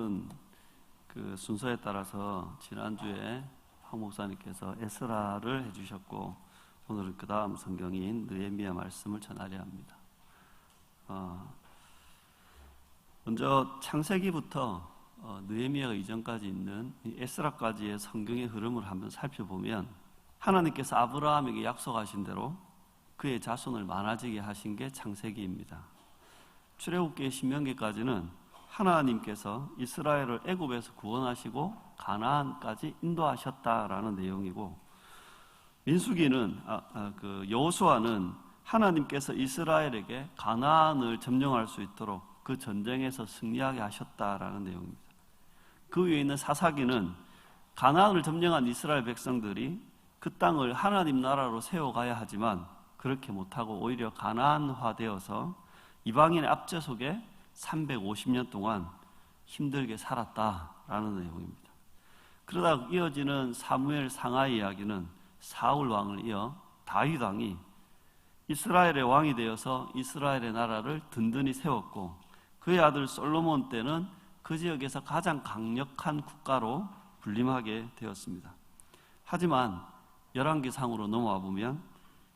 오늘은 그 순서에 따라서 지난주에 황 목사님께서 에스라를 해주셨고, 오늘은 그 다음 성경인 느헤미야 말씀을 전하려 합니다. 먼저 창세기부터 느헤미야가 이전까지 있는 에스라까지의 성경의 흐름을 한번 살펴보면, 하나님께서 아브라함에게 약속하신 대로 그의 자손을 많아지게 하신 게 창세기입니다. 출애굽기 신명기까지는 하나님께서 이스라엘을 애굽에서 구원하시고 가나안까지 인도하셨다라는 내용이고, 민수기는 여호수아는 하나님께서 이스라엘에게 가나안을 점령할 수 있도록 그 전쟁에서 승리하게 하셨다라는 내용입니다. 그 위에 있는 사사기는 가나안을 점령한 이스라엘 백성들이 그 땅을 하나님 나라로 세워가야 하지만 그렇게 못하고 오히려 가나안화되어서 이방인의 압제 속에 350년 동안 힘들게 살았다라는 내용입니다. 그러다 이어지는 사무엘 상하의 이야기는 사울 왕을 이어 다윗 왕이 이스라엘의 왕이 되어서 이스라엘의 나라를 든든히 세웠고, 그의 아들 솔로몬 때는 그 지역에서 가장 강력한 국가로 군림하게 되었습니다. 하지만 열왕기상으로 넘어와 보면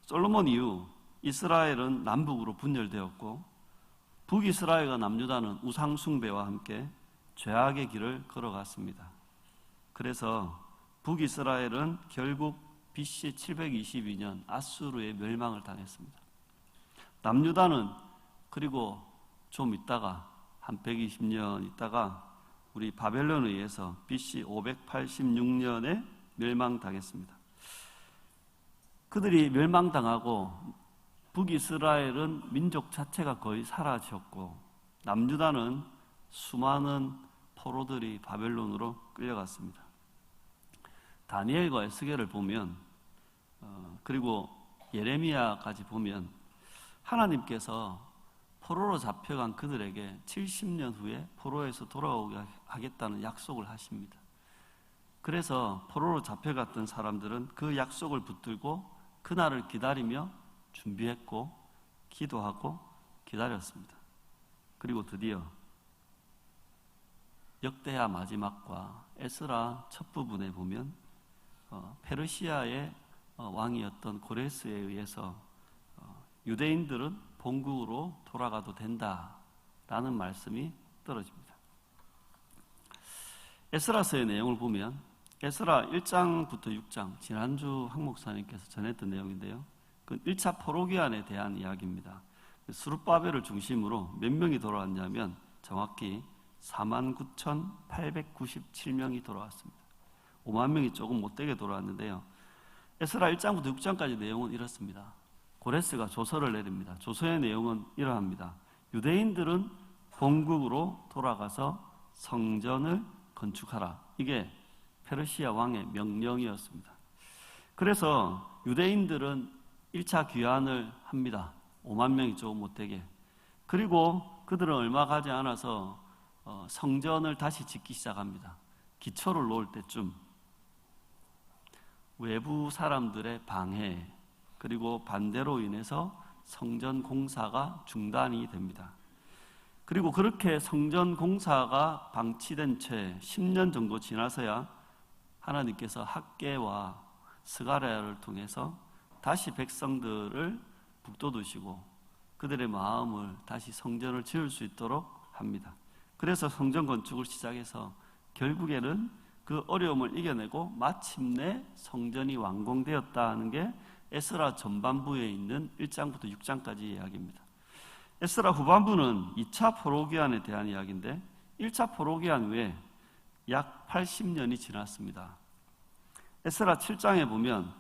솔로몬 이후 이스라엘은 남북으로 분열되었고, 북이스라엘과 남유다는 우상 숭배와 함께 죄악의 길을 걸어갔습니다. 그래서 북이스라엘은 결국 BC 722년 아수르의 멸망을 당했습니다. 남유다는 그리고 좀 있다가 한 120년 있다가 우리 바벨론에 의해서 BC 586년에 멸망당했습니다. 그들이 멸망당하고 북이스라엘은 민족 자체가 거의 사라졌고, 남유다는 수많은 포로들이 바벨론으로 끌려갔습니다. 다니엘과 에스겔을 보면, 그리고 예레미야까지 보면 하나님께서 포로로 잡혀간 그들에게 70년 후에 포로에서 돌아오게 하겠다는 약속을 하십니다. 그래서 포로로 잡혀갔던 사람들은 그 약속을 붙들고 그날을 기다리며 준비했고 기도하고 기다렸습니다. 그리고 드디어 역대하 마지막과 에스라 첫 부분에 보면 페르시아의 왕이었던 고레스에 의해서 유대인들은 본국으로 돌아가도 된다라는 말씀이 떨어집니다. 에스라서의 내용을 보면 에스라 1장부터 6장, 지난주 황 목사님께서 전했던 내용인데요, 그 1차 포로기한에 대한 이야기입니다. 스룹바벨을 중심으로 몇 명이 돌아왔냐면 정확히 49,897명이 돌아왔습니다. 5만 명이 조금 못되게 돌아왔는데요, 에스라 1장부터 6장까지 내용은 이렇습니다. 고레스가 조서를 내립니다. 조서의 내용은 이러합니다. 유대인들은 본국으로 돌아가서 성전을 건축하라. 이게 페르시아 왕의 명령이었습니다. 그래서 유대인들은 1차 귀환을 합니다. 5만 명이 조금 못되게. 그리고 그들은 얼마 가지 않아서 성전을 다시 짓기 시작합니다. 기초를 놓을 때쯤 외부 사람들의 방해, 그리고 반대로 인해서 성전 공사가 중단이 됩니다. 그리고 그렇게 성전 공사가 방치된 채 10년 정도 지나서야 하나님께서 학개와 스가랴를 통해서 다시 백성들을 북돋우시고 그들의 마음을 다시 성전을 지을 수 있도록 합니다. 그래서 성전 건축을 시작해서 결국에는 그 어려움을 이겨내고 마침내 성전이 완공되었다는 게 에스라 전반부에 있는 1장부터 6장까지 이야기입니다. 에스라 후반부는 2차 포로기한에 대한 이야기인데, 1차 포로기한 후에 약 80년이 지났습니다. 에스라 7장에 보면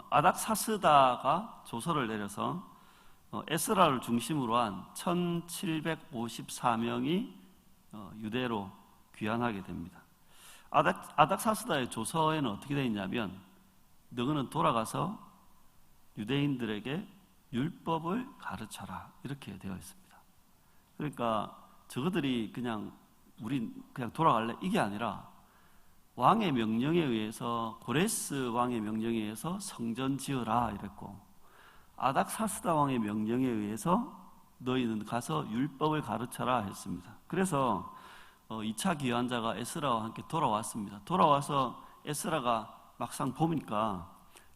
아닥사스다가 조서를 내려서 에스라를 중심으로 한 1754명이 유대로 귀환하게 됩니다. 아닥사스다의 조서에는 어떻게 되어 있냐면, 너희는 돌아가서 유대인들에게 율법을 가르쳐라, 이렇게 되어 있습니다. 그러니까 저것들이 우린 그냥 돌아갈래, 이게 아니라 왕의 명령에 의해서, 고레스 왕의 명령에 의해서 성전 지으라 이랬고, 아닥사스다 왕의 명령에 의해서 너희는 가서 율법을 가르쳐라 했습니다. 그래서 2차 귀환자가 에스라와 함께 돌아왔습니다. 돌아와서 에스라가 막상 보니까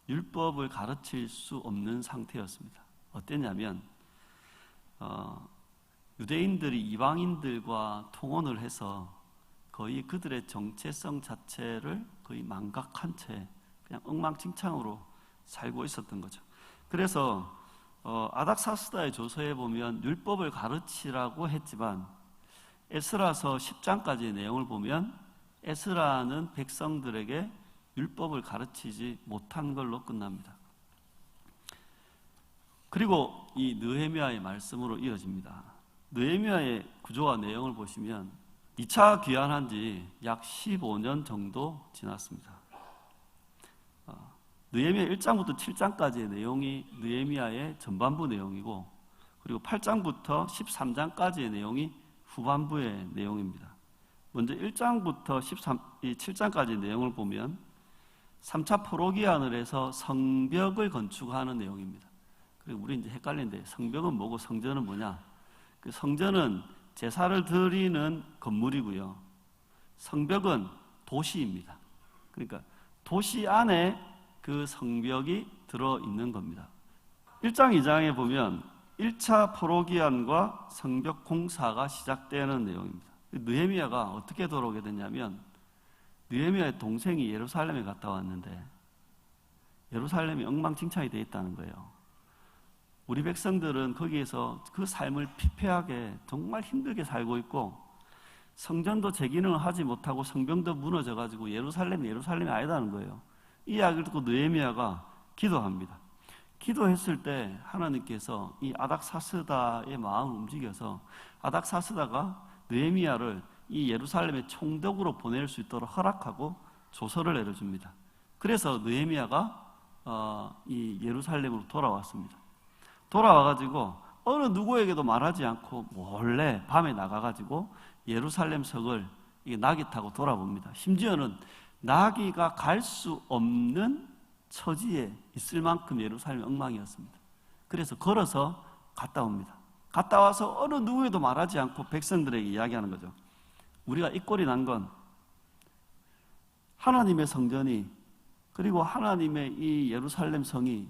율법을 가르칠 수 없는 상태였습니다. 어땠냐면 유대인들이 이방인들과 통혼을 해서 거의 그들의 정체성 자체를 거의 망각한 채 그냥 엉망진창으로 살고 있었던 거죠. 그래서 아닥사스다의 조서에 보면 율법을 가르치라고 했지만 에스라서 10장까지의 내용을 보면 에스라는 백성들에게 율법을 가르치지 못한 걸로 끝납니다. 그리고 이 느헤미야의 말씀으로 이어집니다. 느헤미야의 구조와 내용을 보시면 2차 귀환한 지 약 15년 정도 지났습니다. 느헤미야 1장부터 7장까지의 내용이 느헤미야의 전반부 내용이고, 그리고 8장부터 13장까지의 내용이 후반부의 내용입니다. 먼저 1장부터 7장까지 내용을 보면 3차 포로기환을 해서 성벽을 건축하는 내용입니다. 그리고 우리 이제 헷갈리는데 성벽은 뭐고 성전은 뭐냐? 그 성전은 제사를 드리는 건물이고요. 성벽은 도시입니다. 그러니까 도시 안에 그 성벽이 들어있는 겁니다. 1장, 2장에 보면 1차 포로기환과 성벽 공사가 시작되는 내용입니다. 느헤미야가 어떻게 돌아오게 됐냐면 느헤미야의 동생이 예루살렘에 갔다 왔는데 예루살렘이 엉망진창이 되어 있다는 거예요. 우리 백성들은 거기에서 그 삶을 피폐하게 정말 힘들게 살고 있고 성전도 제 기능을 하지 못하고 성벽도 무너져가지고 예루살렘이 아니다는 거예요. 이 이야기를 듣고 느헤미야가 기도합니다. 기도했을 때 하나님께서 이 아닥사스다의 마음을 움직여서 아닥사스다가 느헤미야를 이 예루살렘의 총독으로 보낼 수 있도록 허락하고 조서를 내려줍니다. 그래서 느헤미야가 이 예루살렘으로 돌아왔습니다. 돌아와가지고 어느 누구에게도 말하지 않고 몰래 밤에 나가가지고 예루살렘 성을 나귀 타고 돌아봅니다. 심지어는 나귀가 갈 수 없는 처지에 있을 만큼 예루살렘이 엉망이었습니다. 그래서 걸어서 갔다 옵니다. 갔다 와서 어느 누구에도 말하지 않고 백성들에게 이야기하는 거죠. 우리가 이 꼴이 난 건 하나님의 성전이 그리고 하나님의 이 예루살렘 성이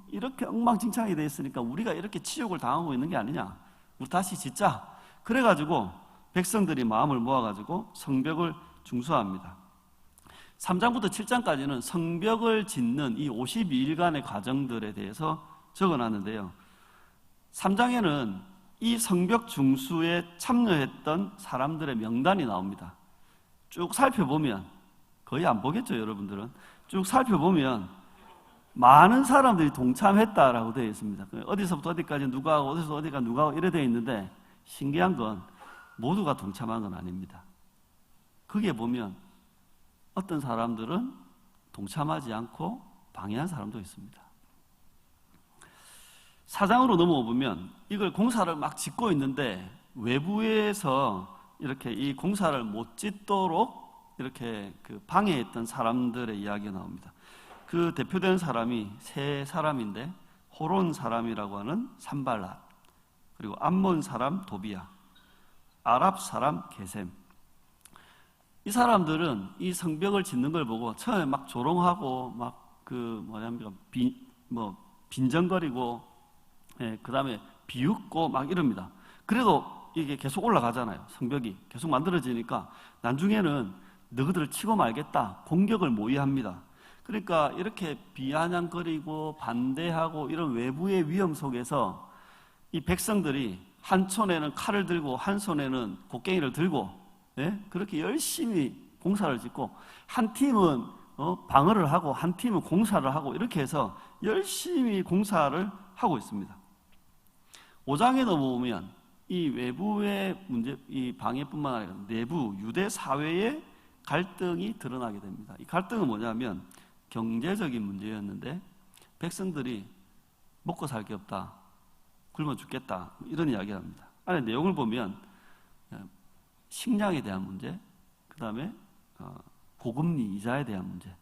이렇게 엉망진창이 되어 있으니까 우리가 이렇게 치욕을 당하고 있는 게 아니냐. 우리 다시 짓자. 그래가지고 백성들이 마음을 모아가지고 성벽을 중수합니다. 3장부터 7장까지는 성벽을 짓는 이 52일간의 과정들에 대해서 적어놨는데요. 3장에는 이 성벽 중수에 참여했던 사람들의 명단이 나옵니다. 쭉 살펴보면 거의 안 보겠죠, 여러분들은. 쭉 살펴보면 많은 사람들이 동참했다라고 되어 있습니다. 어디서부터 어디까지 누가 하고 어디서 어디가 누가 하고 이래 되어 있는데 신기한 건 모두가 동참한 건 아닙니다. 거기에 보면 어떤 사람들은 동참하지 않고 방해한 사람도 있습니다. 4장으로 넘어가 보면 이걸 공사를 막 짓고 있는데 외부에서 이렇게 이 공사를 못 짓도록 이렇게 그 방해했던 사람들의 이야기가 나옵니다. 그 대표되는 사람이 세 사람인데 호론 사람이라고 하는 산발랏, 그리고 암몬 사람 도비야, 아랍 사람 게셈. 이 사람들은 이 성벽을 짓는 걸 보고 처음에 막 조롱하고 막 빈정거리고 그 다음에 비웃고 막 이럽니다. 그래도 이게 계속 올라가잖아요. 성벽이 계속 만들어지니까 나중에는 너희들을 치고 말겠다 공격을 모의합니다. 그러니까 이렇게 비아냥거리고 반대하고 이런 외부의 위험 속에서 이 백성들이 한 손에는 칼을 들고 한 손에는 곡괭이를 들고 그렇게 열심히 공사를 짓고 한 팀은 방어를 하고 한 팀은 공사를 하고 이렇게 해서 열심히 공사를 하고 있습니다. 5장에 넘어오면 이 외부의 문제, 이 방해뿐만 아니라 내부 유대 사회의 갈등이 드러나게 됩니다. 이 갈등은 뭐냐면 경제적인 문제였는데 백성들이 먹고 살 게 없다, 굶어 죽겠다 이런 이야기를 합니다. 안에 내용을 보면 식량에 대한 문제, 그 다음에 고금리 이자에 대한 문제,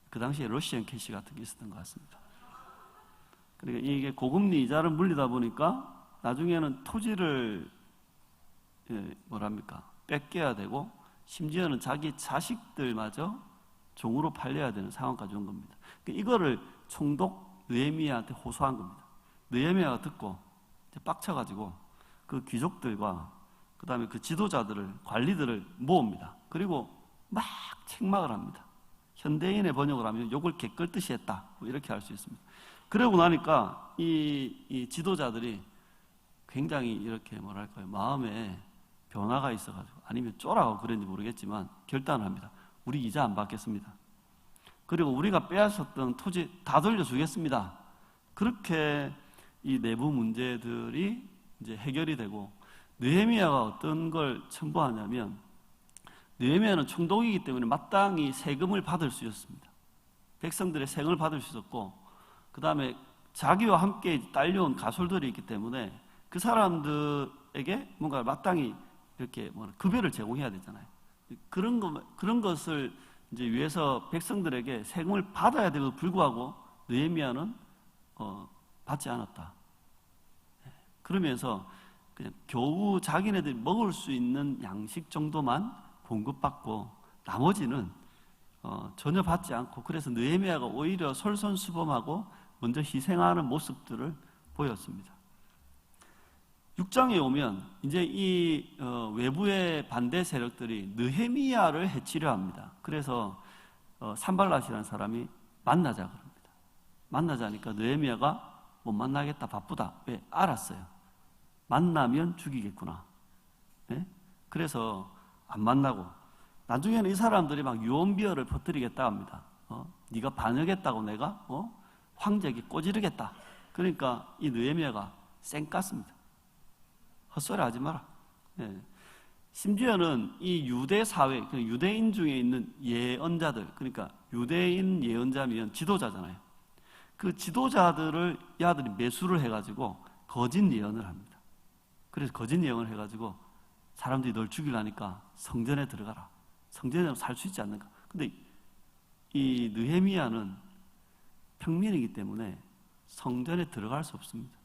그 당시에 러시안 캐시 같은 게 있었던 것 같습니다. 그러니까 이게 고금리 이자를 물리다 보니까 나중에는 토지를 뺏겨야 되고 심지어는 자기 자식들마저 종으로 팔려야 되는 상황까지 온 겁니다. 이거를 총독 느헤미야한테 호소한 겁니다. 느헤미야가 듣고 빡쳐가지고 그 귀족들과 그 다음에 그 지도자들을, 관리들을 모읍니다. 그리고 막 책망을 합니다. 현대인의 번역을 하면 욕을 개끌듯이 했다, 이렇게 할 수 있습니다. 그러고 나니까 이 지도자들이 굉장히 이렇게 뭐랄까요, 마음에 변화가 있어가지고, 아니면 쫄아가고 그랬는지 모르겠지만 결단을 합니다. 우리 이자 안 받겠습니다. 그리고 우리가 빼앗았던 토지 다 돌려주겠습니다. 그렇게 이 내부 문제들이 이제 해결이 되고, 느헤미야가 어떤 걸 첨부하냐면, 느헤미야는 총독이기 때문에 마땅히 세금을 받을 수 있었습니다. 백성들의 세금을 받을 수 있었고, 그 다음에 자기와 함께 딸려온 가솔들이 있기 때문에 그 사람들에게 뭔가 마땅히 이렇게 급여를 제공해야 되잖아요. 그런 것을 이제 위해서 백성들에게 세금을 받아야 되고 불구하고 느헤미야는 받지 않았다. 그러면서 그냥 겨우 자기네들이 먹을 수 있는 양식 정도만 공급받고 나머지는 전혀 받지 않고, 그래서 느헤미야가 오히려 솔선수범하고 먼저 희생하는 모습들을 보였습니다. 6장에 오면 이제 이 외부의 반대 세력들이 느헤미야를 해치려 합니다. 그래서 산발랏이라는 사람이 만나자 그럽니다. 만나자니까 느헤미야가 못 만나겠다, 바쁘다. 왜? 알았어요. 만나면 죽이겠구나. 네? 그래서 안 만나고 나중에는 이 사람들이 막 유언비어를 퍼뜨리겠다 합니다. 네가 반역했다고 내가 황제에게 꼬지르겠다. 그러니까 이 느헤미야가 쌩깠습니다. 헛소리 하지 마라. 네. 심지어는 이 유대 사회, 유대인 중에 있는 예언자들, 그러니까 유대인 예언자면 지도자잖아요. 그 지도자들을 야들이 매수를 해가지고 거짓 예언을 합니다. 그래서 거짓 예언을 해가지고 사람들이 널 죽이려니까 성전에 들어가라. 성전에 살 수 있지 않는가. 근데 이 느헤미야는 평민이기 때문에 성전에 들어갈 수 없습니다.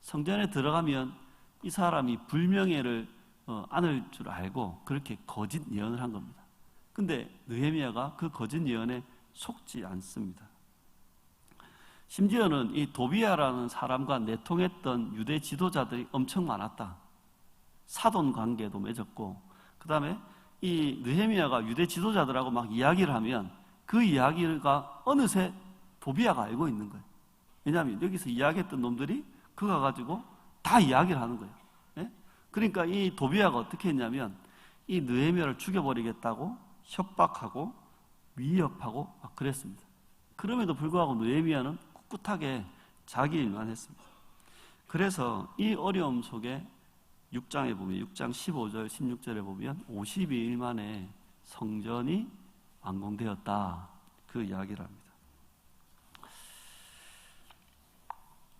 성전에 들어가면 이 사람이 불명예를 안을 줄 알고 그렇게 거짓 예언을 한 겁니다. 근데 느헤미야가 그 거짓 예언에 속지 않습니다. 심지어는 이 도비야라는 사람과 내통했던 유대 지도자들이 엄청 많았다. 사돈 관계도 맺었고, 그 다음에 이 느헤미야가 유대 지도자들하고 막 이야기를 하면 그 이야기가 어느새 도비야가 알고 있는 거예요. 왜냐하면 여기서 이야기했던 놈들이 그거 가지고 다 이야기를 하는 거예요. 네? 그러니까 이 도비야가 어떻게 했냐면 이 느헤미야를 죽여버리겠다고 협박하고 위협하고 막 그랬습니다. 그럼에도 불구하고 느헤미야는 꿋꿋하게 자기 일만 했습니다. 그래서 이 어려움 속에 6장에 보면 6장 15절 16절에 보면 52일 만에 성전이 완공되었다, 그 이야기를 합니다.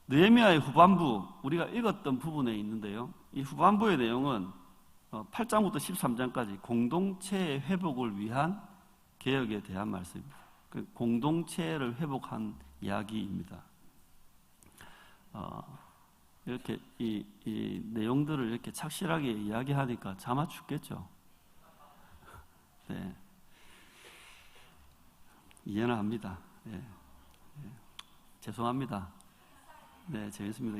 느헤미야의 후반부, 우리가 읽었던 부분에 있는데요, 이 후반부의 내용은 8장부터 13장까지 공동체의 회복을 위한 개혁에 대한 말씀입니다. 그 공동체를 회복한 이야기입니다. 이렇게 이 내용들을 이렇게 착실하게 이야기하니까 차마 죽겠죠. 네. 이해는 합니다. 네. 네. 죄송합니다. 네, 재밌습니다.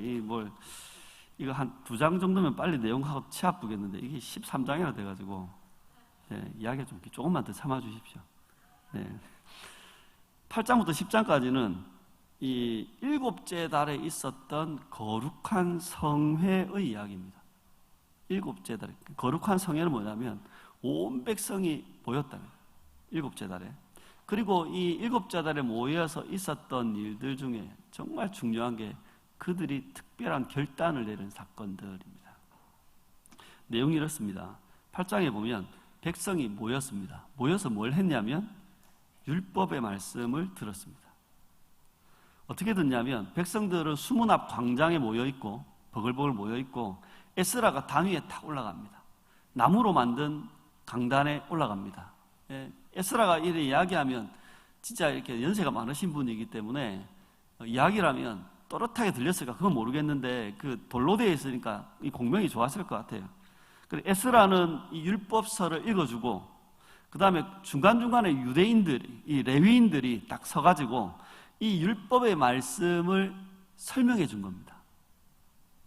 이거 한 2장 정도면 빨리 내용하고 치 아프겠는데 이게 13장이나 돼가지고 네, 이야기 좀 조금만 더 참아주십시오. 네. 8장부터 10장까지는 이 7째 달에 있었던 거룩한 성회의 이야기입니다. 7째 달에 거룩한 성회는 뭐냐면 온 백성이 모였답니다. 7째 달에. 그리고 이 7째 달에 모여서 있었던 일들 중에 정말 중요한 게 그들이 특별한 결단을 내린 사건들입니다. 내용이 이렇습니다. 8장에 보면 백성이 모였습니다. 모여서 뭘 했냐면 율법의 말씀을 들었습니다. 어떻게 듣냐면 백성들은 수문 앞 광장에 모여있고 버글버글 모여있고 에스라가 단 위에 탁 올라갑니다. 나무로 만든 강단에 올라갑니다. 에스라가 이렇게 이야기하면 진짜 이렇게 연세가 많으신 분이기 때문에 이야기를 하면 또렷하게 들렸을까 그건 모르겠는데 그 돌로 되어 있으니까 이 공명이 좋았을 것 같아요. 그리고 에스라는 이 율법서를 읽어주고 그 다음에 중간중간에 유대인들이, 이 레위인들이 딱 서가지고 이 율법의 말씀을 설명해 준 겁니다.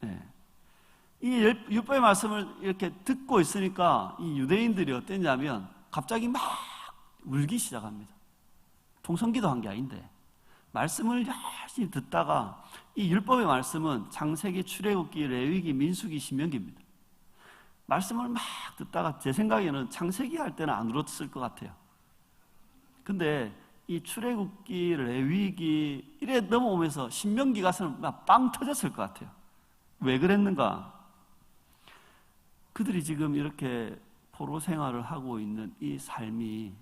네. 이 율법의 말씀을 이렇게 듣고 있으니까 이 유대인들이 어땠냐면 갑자기 막 울기 시작합니다. 통성기도 한 게 아닌데 말씀을 열심히 듣다가 이 율법의 말씀은 창세기, 출애굽기, 레위기, 민수기, 신명기입니다. 말씀을 막 듣다가 제 생각에는 창세기 할 때는 안 울었을 것 같아요. 근데 이 출애굽기, 레위기 이래 넘어오면서 신명기 가서는 막 빵 터졌을 것 같아요. 왜 그랬는가? 그들이 지금 이렇게 포로 생활을 하고 있는 이 삶이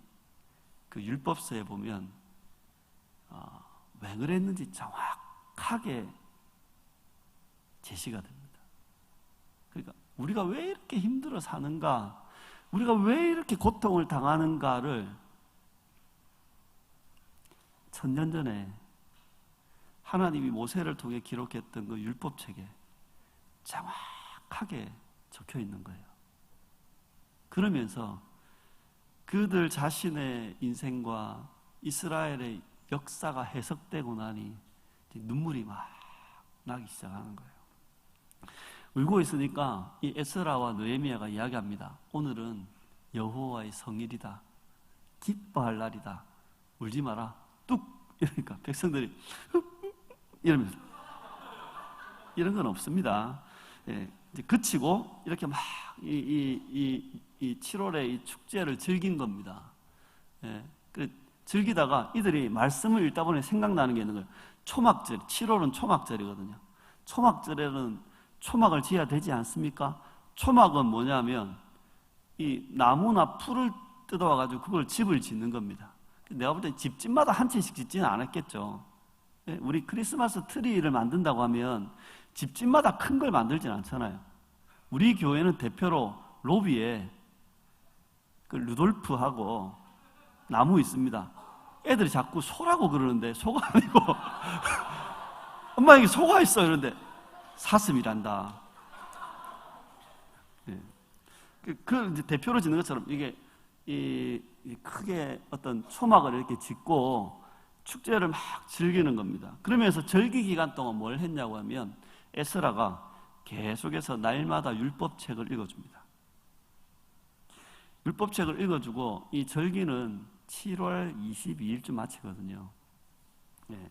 그 율법서에 보면 왜 그랬는지 정확하게 제시가 됩니다. 그러니까 우리가 왜 이렇게 힘들어 사는가, 우리가 왜 이렇게 고통을 당하는가를 천년 전에 하나님이 모세를 통해 기록했던 그 율법책에 정확하게 적혀 있는 거예요. 그러면서 그들 자신의 인생과 이스라엘의 역사가 해석되고 나니 눈물이 막 나기 시작하는 거예요. 울고 있으니까 이 에스라와 느헤미야가 이야기합니다. 오늘은 여호와의 성일이다. 기뻐할 날이다. 울지 마라. 뚝! 이러니까 백성들이 이러면서 이런 건 없습니다. 예, 이제 그치고 이렇게 막 이 7월에 이 축제를 즐긴 겁니다. 예, 즐기다가 이들이 말씀을 읽다 보니 생각나는 게 있는 거예요. 초막절, 7월은 초막절이거든요. 초막절에는 초막을 지어야 되지 않습니까? 초막은 뭐냐면 이 나무나 풀을 뜯어와가지고 그걸 집을 짓는 겁니다. 내가 볼 때 집집마다 한 채씩 짓지는 않았겠죠. 우리 크리스마스 트리를 만든다고 하면 집집마다 큰 걸 만들진 않잖아요. 우리 교회는 대표로 로비에 그 루돌프하고 나무 있습니다. 애들이 자꾸 소라고 그러는데 소가 아니고 엄마 여기 소가 있어 이러는데 사슴이란다. 네. 그 이제 대표로 짓는 것처럼 이게 이 크게 어떤 초막을 이렇게 짓고 축제를 막 즐기는 겁니다. 그러면서 절기 기간 동안 뭘 했냐고 하면 에스라가 계속해서 날마다 율법책을 읽어줍니다. 율법책을 읽어주고 이 절기는 7월 22일쯤 마치거든요. 네.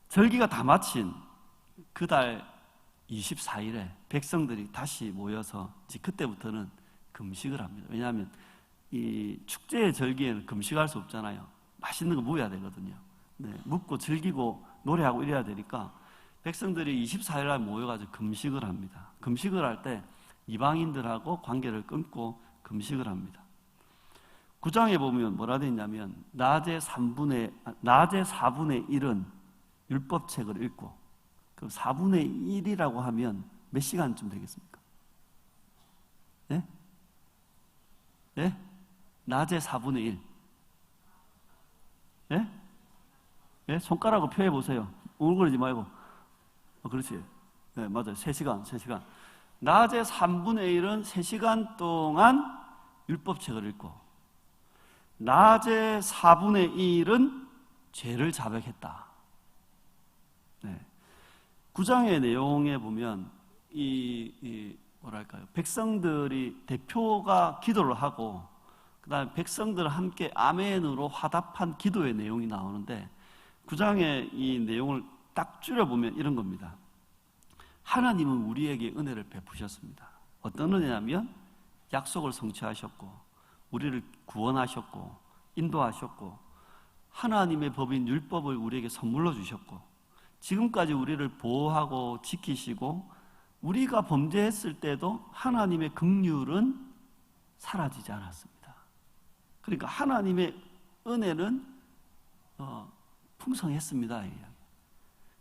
절기가 다 마친 그달 24일에 백성들이 다시 모여서 이제 그때부터는 금식을 합니다. 왜냐하면 이 축제의 절기에는 금식할 수 없잖아요. 맛있는 거 먹어야 되거든요. 네, 먹고 즐기고 노래하고 이래야 되니까 백성들이 24일날 모여가지고 금식을 합니다. 금식을 할 때 이방인들하고 관계를 끊고 금식을 합니다. 9장에 보면 뭐라 되어 있냐면 낮의 4분의 1은 율법책을 읽고 그 4분의 1이라고 하면 몇 시간쯤 되겠습니까? 네? 네? 낮의 4분의 1. 네? 네? 손가락으로 표해 보세요. 오글거리지 말고. 그렇지. 네, 맞아요. 3시간. 낮의 3분의 1은 3시간 동안 율법책을 읽고 낮의 4분의 1은 죄를 자백했다. 네. 9장의 내용에 보면 뭐랄까요? 백성들이 대표가 기도를 하고 그다음에 백성들 함께 아멘으로 화답한 기도의 내용이 나오는데 9장의 이 내용을 딱 줄여보면 이런 겁니다. 하나님은 우리에게 은혜를 베푸셨습니다. 어떤 은혜냐면 약속을 성취하셨고 우리를 구원하셨고 인도하셨고 하나님의 법인 율법을 우리에게 선물로 주셨고 지금까지 우리를 보호하고 지키시고 우리가 범죄했을 때도 하나님의 긍휼은 사라지지 않았습니다. 그러니까 하나님의 은혜는 풍성했습니다.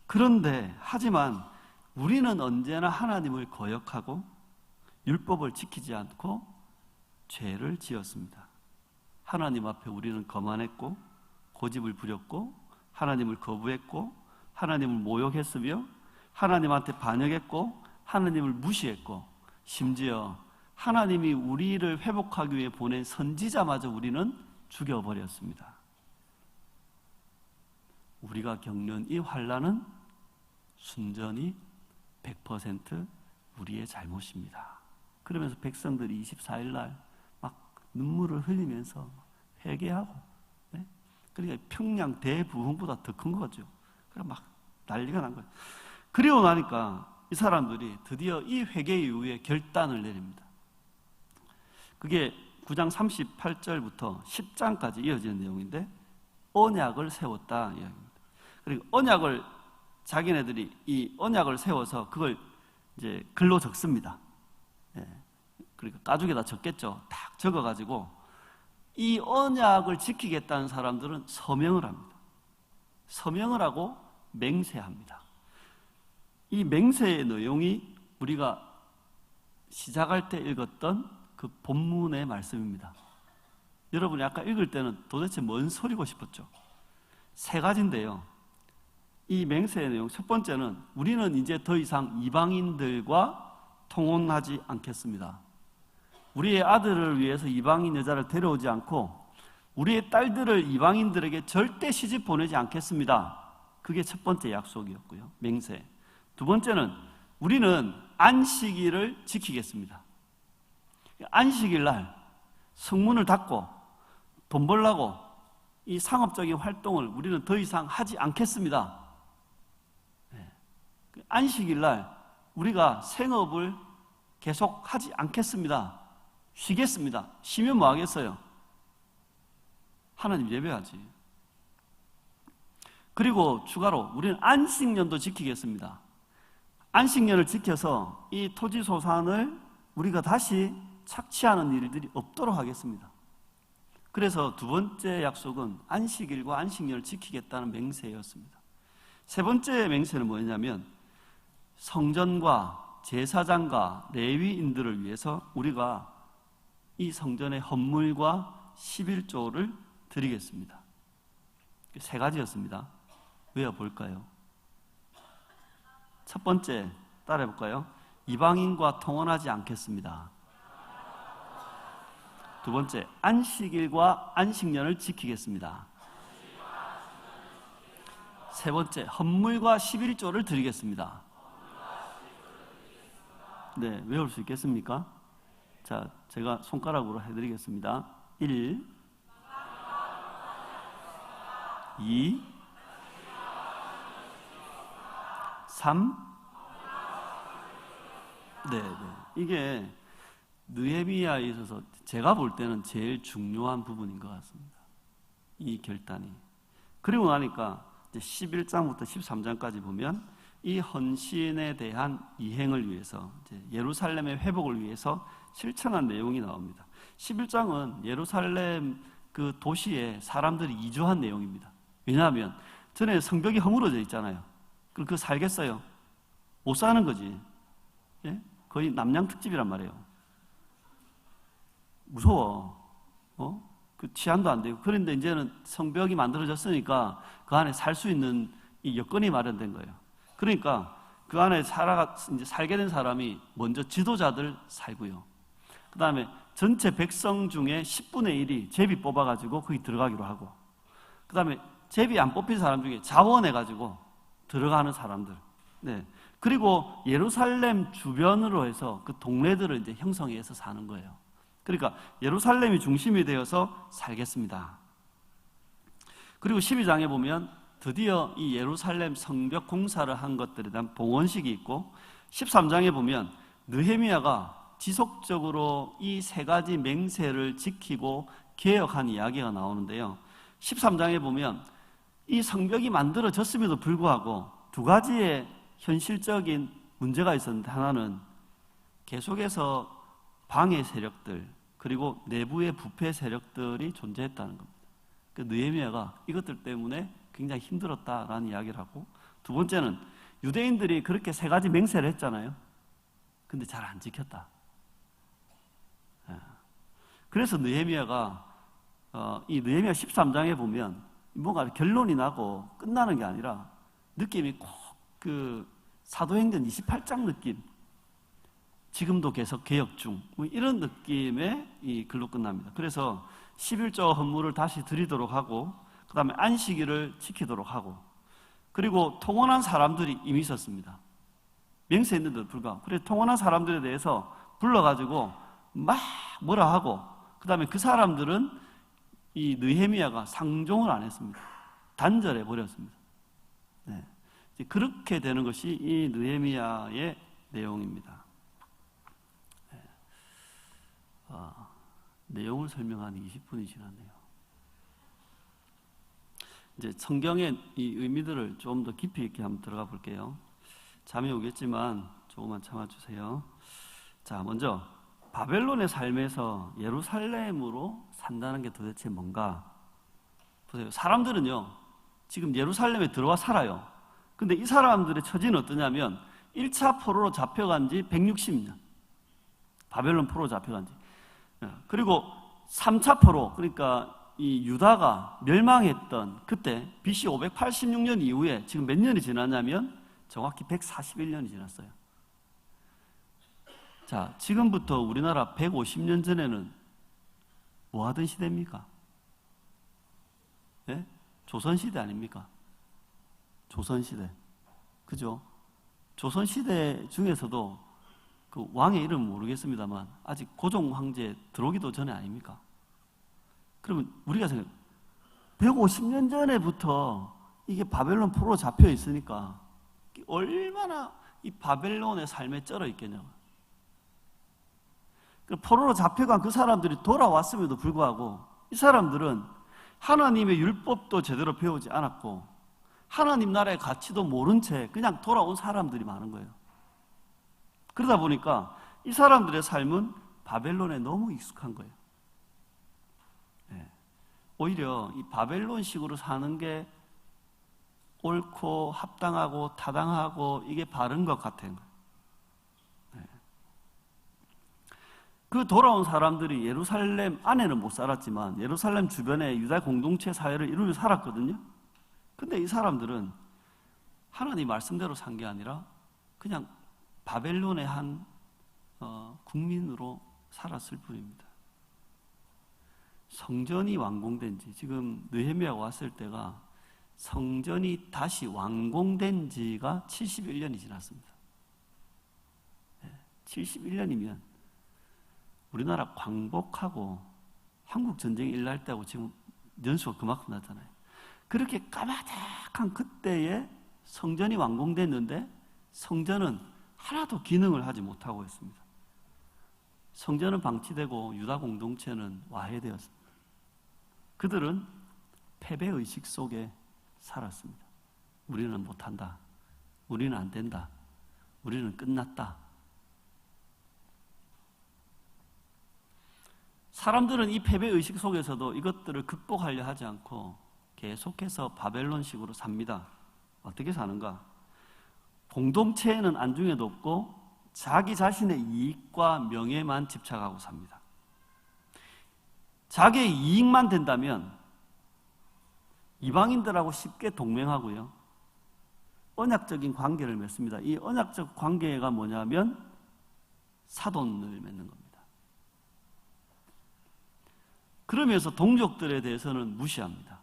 그런데 하지만 우리는 언제나 하나님을 거역하고 율법을 지키지 않고 죄를 지었습니다. 하나님 앞에 우리는 거만했고 고집을 부렸고 하나님을 거부했고 하나님을 모욕했으며 하나님한테 반역했고 하나님을 무시했고 심지어 하나님이 우리를 회복하기 위해 보낸 선지자마저 우리는 죽여버렸습니다. 우리가 겪는 이 환난은 순전히 100% 우리의 잘못입니다. 그러면서 백성들이 24일 날 막 눈물을 흘리면서 회개하고, 네? 그러니까 평양 대부흥보다 더 큰 거죠. 그래 막 난리가 난 거예요. 그리고 나니까 이 사람들이 드디어 이 회개 이후에 결단을 내립니다. 그게 9장 38절부터 10장까지 이어지는 내용인데, 언약을 세웠다 이야기입니다. 그리고 언약을 자기네들이 이 언약을 세워서 그걸 이제 글로 적습니다. 예. 그러니까 가죽에다 적겠죠. 딱 적어가지고 이 언약을 지키겠다는 사람들은 서명을 합니다. 서명을 하고 맹세합니다. 이 맹세의 내용이 우리가 시작할 때 읽었던 그 본문의 말씀입니다. 여러분이 아까 읽을 때는 도대체 뭔 소리고 싶었죠? 세 가지인데요. 이 맹세의 내용, 첫 번째는 우리는 이제 더 이상 이방인들과 통혼하지 않겠습니다. 우리의 아들을 위해서 이방인 여자를 데려오지 않고 우리의 딸들을 이방인들에게 절대 시집 보내지 않겠습니다. 그게 첫 번째 약속이었고요. 맹세. 두 번째는 우리는 안식일을 지키겠습니다. 안식일 날 성문을 닫고 돈 벌려고 이 상업적인 활동을 우리는 더 이상 하지 않겠습니다. 안식일 날 우리가 생업을 계속 하지 않겠습니다. 쉬겠습니다. 쉬면 뭐 하겠어요? 하나님 예배하지. 그리고 추가로 우리는 안식년도 지키겠습니다. 안식년을 지켜서 이 토지소산을 우리가 다시 착취하는 일들이 없도록 하겠습니다. 그래서 두 번째 약속은 안식일과 안식년을 지키겠다는 맹세였습니다. 세 번째 맹세는 뭐였냐면 성전과 제사장과 레위인들을 위해서 우리가 이 성전의 헌물과 11조를 드리겠습니다. 세 가지였습니다. 외워볼까요? 첫 번째 따라해볼까요? 이방인과 통혼하지 않겠습니다. 두 번째, 안식일과 안식년을 지키겠습니다. 세 번째, 헌물과 11조를 드리겠습니다. 네, 외울 수 있겠습니까? 자, 제가 손가락으로 해드리겠습니다. 1, 2, 3. 네. 이게 느헤미야에 있어서 제가 볼 때는 제일 중요한 부분인 것 같습니다. 이 결단이. 그리고 나니까 이제 11장부터 13장까지 보면 이 헌신에 대한 이행을 위해서 이제 예루살렘의 회복을 위해서 실천한 내용이 나옵니다. 11장은 예루살렘 그 도시에 사람들이 이주한 내용입니다. 왜냐하면 전에 성벽이 허물어져 있잖아요. 그럼 그거 살겠어요? 못 사는 거지. 예? 거의 남양 특집이란 말이에요. 무서워. 그 치안도 안 되고. 그런데 이제는 성벽이 만들어졌으니까 그 안에 살 수 있는 이 여건이 마련된 거예요. 그러니까 그 안에 이제 살게 된 사람이 먼저 지도자들 살고요. 그 다음에 전체 백성 중에 10분의 1이 제비 뽑아가지고 거기 들어가기로 하고, 그 다음에 제비 안 뽑힌 사람 중에 자원해가지고 들어가는 사람들. 네. 그리고 예루살렘 주변으로 해서 그 동네들을 이제 형성해서 사는 거예요. 그러니까 예루살렘이 중심이 되어서 살겠습니다. 그리고 12장에 보면 드디어 이 예루살렘 성벽 공사를 한 것들에 대한 봉헌식이 있고, 13장에 보면 느헤미야가 지속적으로 이 세 가지 맹세를 지키고 개혁한 이야기가 나오는데요. 13장에 보면 이 성벽이 만들어졌음에도 불구하고 두 가지의 현실적인 문제가 있었는데, 하나는 계속해서 방해 세력들 그리고 내부의 부패 세력들이 존재했다는 겁니다. 그 느헤미야가 이것들 때문에 굉장히 힘들었다라는 이야기를 하고, 두 번째는 유대인들이 그렇게 세 가지 맹세를 했잖아요. 근데 잘 안 지켰다. 그래서 느헤미야가 이 느헤미야 13장에 보면 뭔가 결론이 나고 끝나는 게 아니라 느낌이 꼭 그 사도행전 28장 느낌. 지금도 계속 개혁 중, 뭐 이런 느낌의 이 글로 끝납니다. 그래서 11조 헌물을 다시 드리도록 하고, 그 다음에 안식일을 지키도록 하고, 그리고 통혼한 사람들이 이미 있었습니다. 맹세했는데도 불구하고. 그래서 통혼한 사람들에 대해서 불러가지고 막 뭐라 하고, 그 다음에 그 사람들은 이 느헤미야가 상종을 안 했습니다. 단절해 버렸습니다. 네. 그렇게 되는 것이 이 느헤미야의 내용입니다. 네. 내용을 설명하니 20분이 지났네요. 이제 성경의 이 의미들을 좀 더 깊이 있게 한번 들어가 볼게요. 잠이 오겠지만 조금만 참아주세요. 자, 먼저 바벨론의 삶에서 예루살렘으로 산다는 게 도대체 뭔가? 보세요. 사람들은요, 지금 예루살렘에 들어와 살아요. 근데 이 사람들의 처지는 어떠냐면 1차 포로로 잡혀간 지 160년. 바벨론 포로로 잡혀간 지. 그리고 3차 포로, 그러니까 이 유다가 멸망했던 그때 BC 586년 이후에 지금 몇 년이 지났냐면 정확히 141년이 지났어요. 자, 지금부터 우리나라 150년 전에는 뭐 하던 시대입니까? 예? 조선시대 아닙니까? 조선시대. 그죠? 조선시대 중에서도 그 왕의 이름은 모르겠습니다만 아직 고종 황제 들어오기도 전에 아닙니까? 그러면 우리가 생각, 150년 전에부터 이게 바벨론 포로로 잡혀 있으니까 얼마나 이 바벨론의 삶에 쩔어 있겠냐고. 포로로 잡혀간 그 사람들이 돌아왔음에도 불구하고 이 사람들은 하나님의 율법도 제대로 배우지 않았고 하나님 나라의 가치도 모른 채 그냥 돌아온 사람들이 많은 거예요. 그러다 보니까 이 사람들의 삶은 바벨론에 너무 익숙한 거예요. 네. 오히려 이 바벨론식으로 사는 게 옳고 합당하고 타당하고 이게 바른 것 같아요. 네. 그 돌아온 사람들이 예루살렘 안에는 못 살았지만 예루살렘 주변에 유다 공동체 사회를 이루며 살았거든요. 근데 이 사람들은 하나님 말씀대로 산 게 아니라 그냥 바벨론의 한 국민으로 살았을 뿐입니다. 성전이 완공된 지, 지금 느헤미야가 왔을 때가 성전이 다시 완공된 지가 71년이 지났습니다. 71년이면 우리나라 광복하고 한국 전쟁이 일어날 때하고 지금 연수가 그만큼 나잖아요. 그렇게 까마득한 그때에 성전이 완공됐는데 성전은 하나도 기능을 하지 못하고 있습니다. 성전은 방치되고 유다 공동체는 와해되었습니다. 그들은 패배의식 속에 살았습니다. 우리는 못한다. 우리는 안 된다. 우리는 끝났다. 사람들은 이 패배의식 속에서도 이것들을 극복하려 하지 않고 계속해서 바벨론식으로 삽니다. 어떻게 사는가? 공동체에는 안중에도 없고 자기 자신의 이익과 명예만 집착하고 삽니다. 자기의 이익만 된다면 이방인들하고 쉽게 동맹하고요. 언약적인 관계를 맺습니다. 이 언약적 관계가 뭐냐면 사돈을 맺는 겁니다. 그러면서 동족들에 대해서는 무시합니다.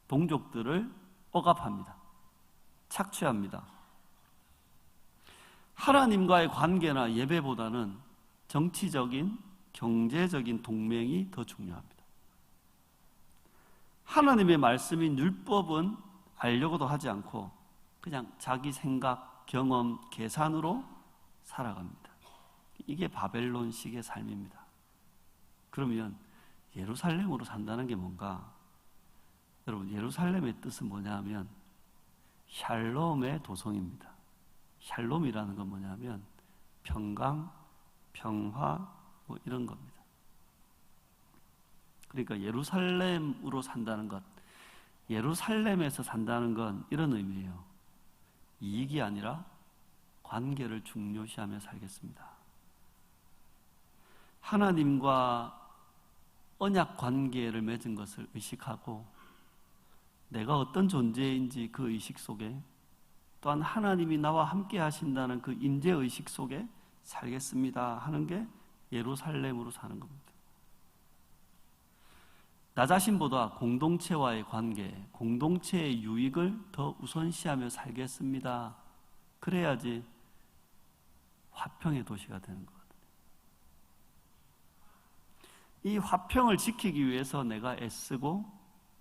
동족들을 억압합니다. 착취합니다. 하나님과의 관계나 예배보다는 정치적인, 경제적인 동맹이 더 중요합니다. 하나님의 말씀인 율법은 알려고도 하지 않고 그냥 자기 생각, 경험, 계산으로 살아갑니다. 이게 바벨론식의 삶입니다. 그러면 예루살렘으로 산다는 게 뭔가? 여러분, 예루살렘의 뜻은 뭐냐면 샬롬의 도성입니다. 샬롬이라는 건 뭐냐면 평강, 평화 뭐 이런 겁니다. 그러니까 예루살렘으로 산다는 것, 예루살렘에서 산다는 건 이런 의미예요. 이익이 아니라 관계를 중요시하며 살겠습니다. 하나님과 언약 관계를 맺은 것을 의식하고 내가 어떤 존재인지 그 의식 속에 또한 하나님이 나와 함께 하신다는 그 인재의식 속에 살겠습니다 하는 게 예루살렘으로 사는 겁니다. 나 자신보다 공동체와의 관계, 공동체의 유익을 더 우선시하며 살겠습니다. 그래야지 화평의 도시가 되는 것 같아요. 이 화평을 지키기 위해서 내가 애쓰고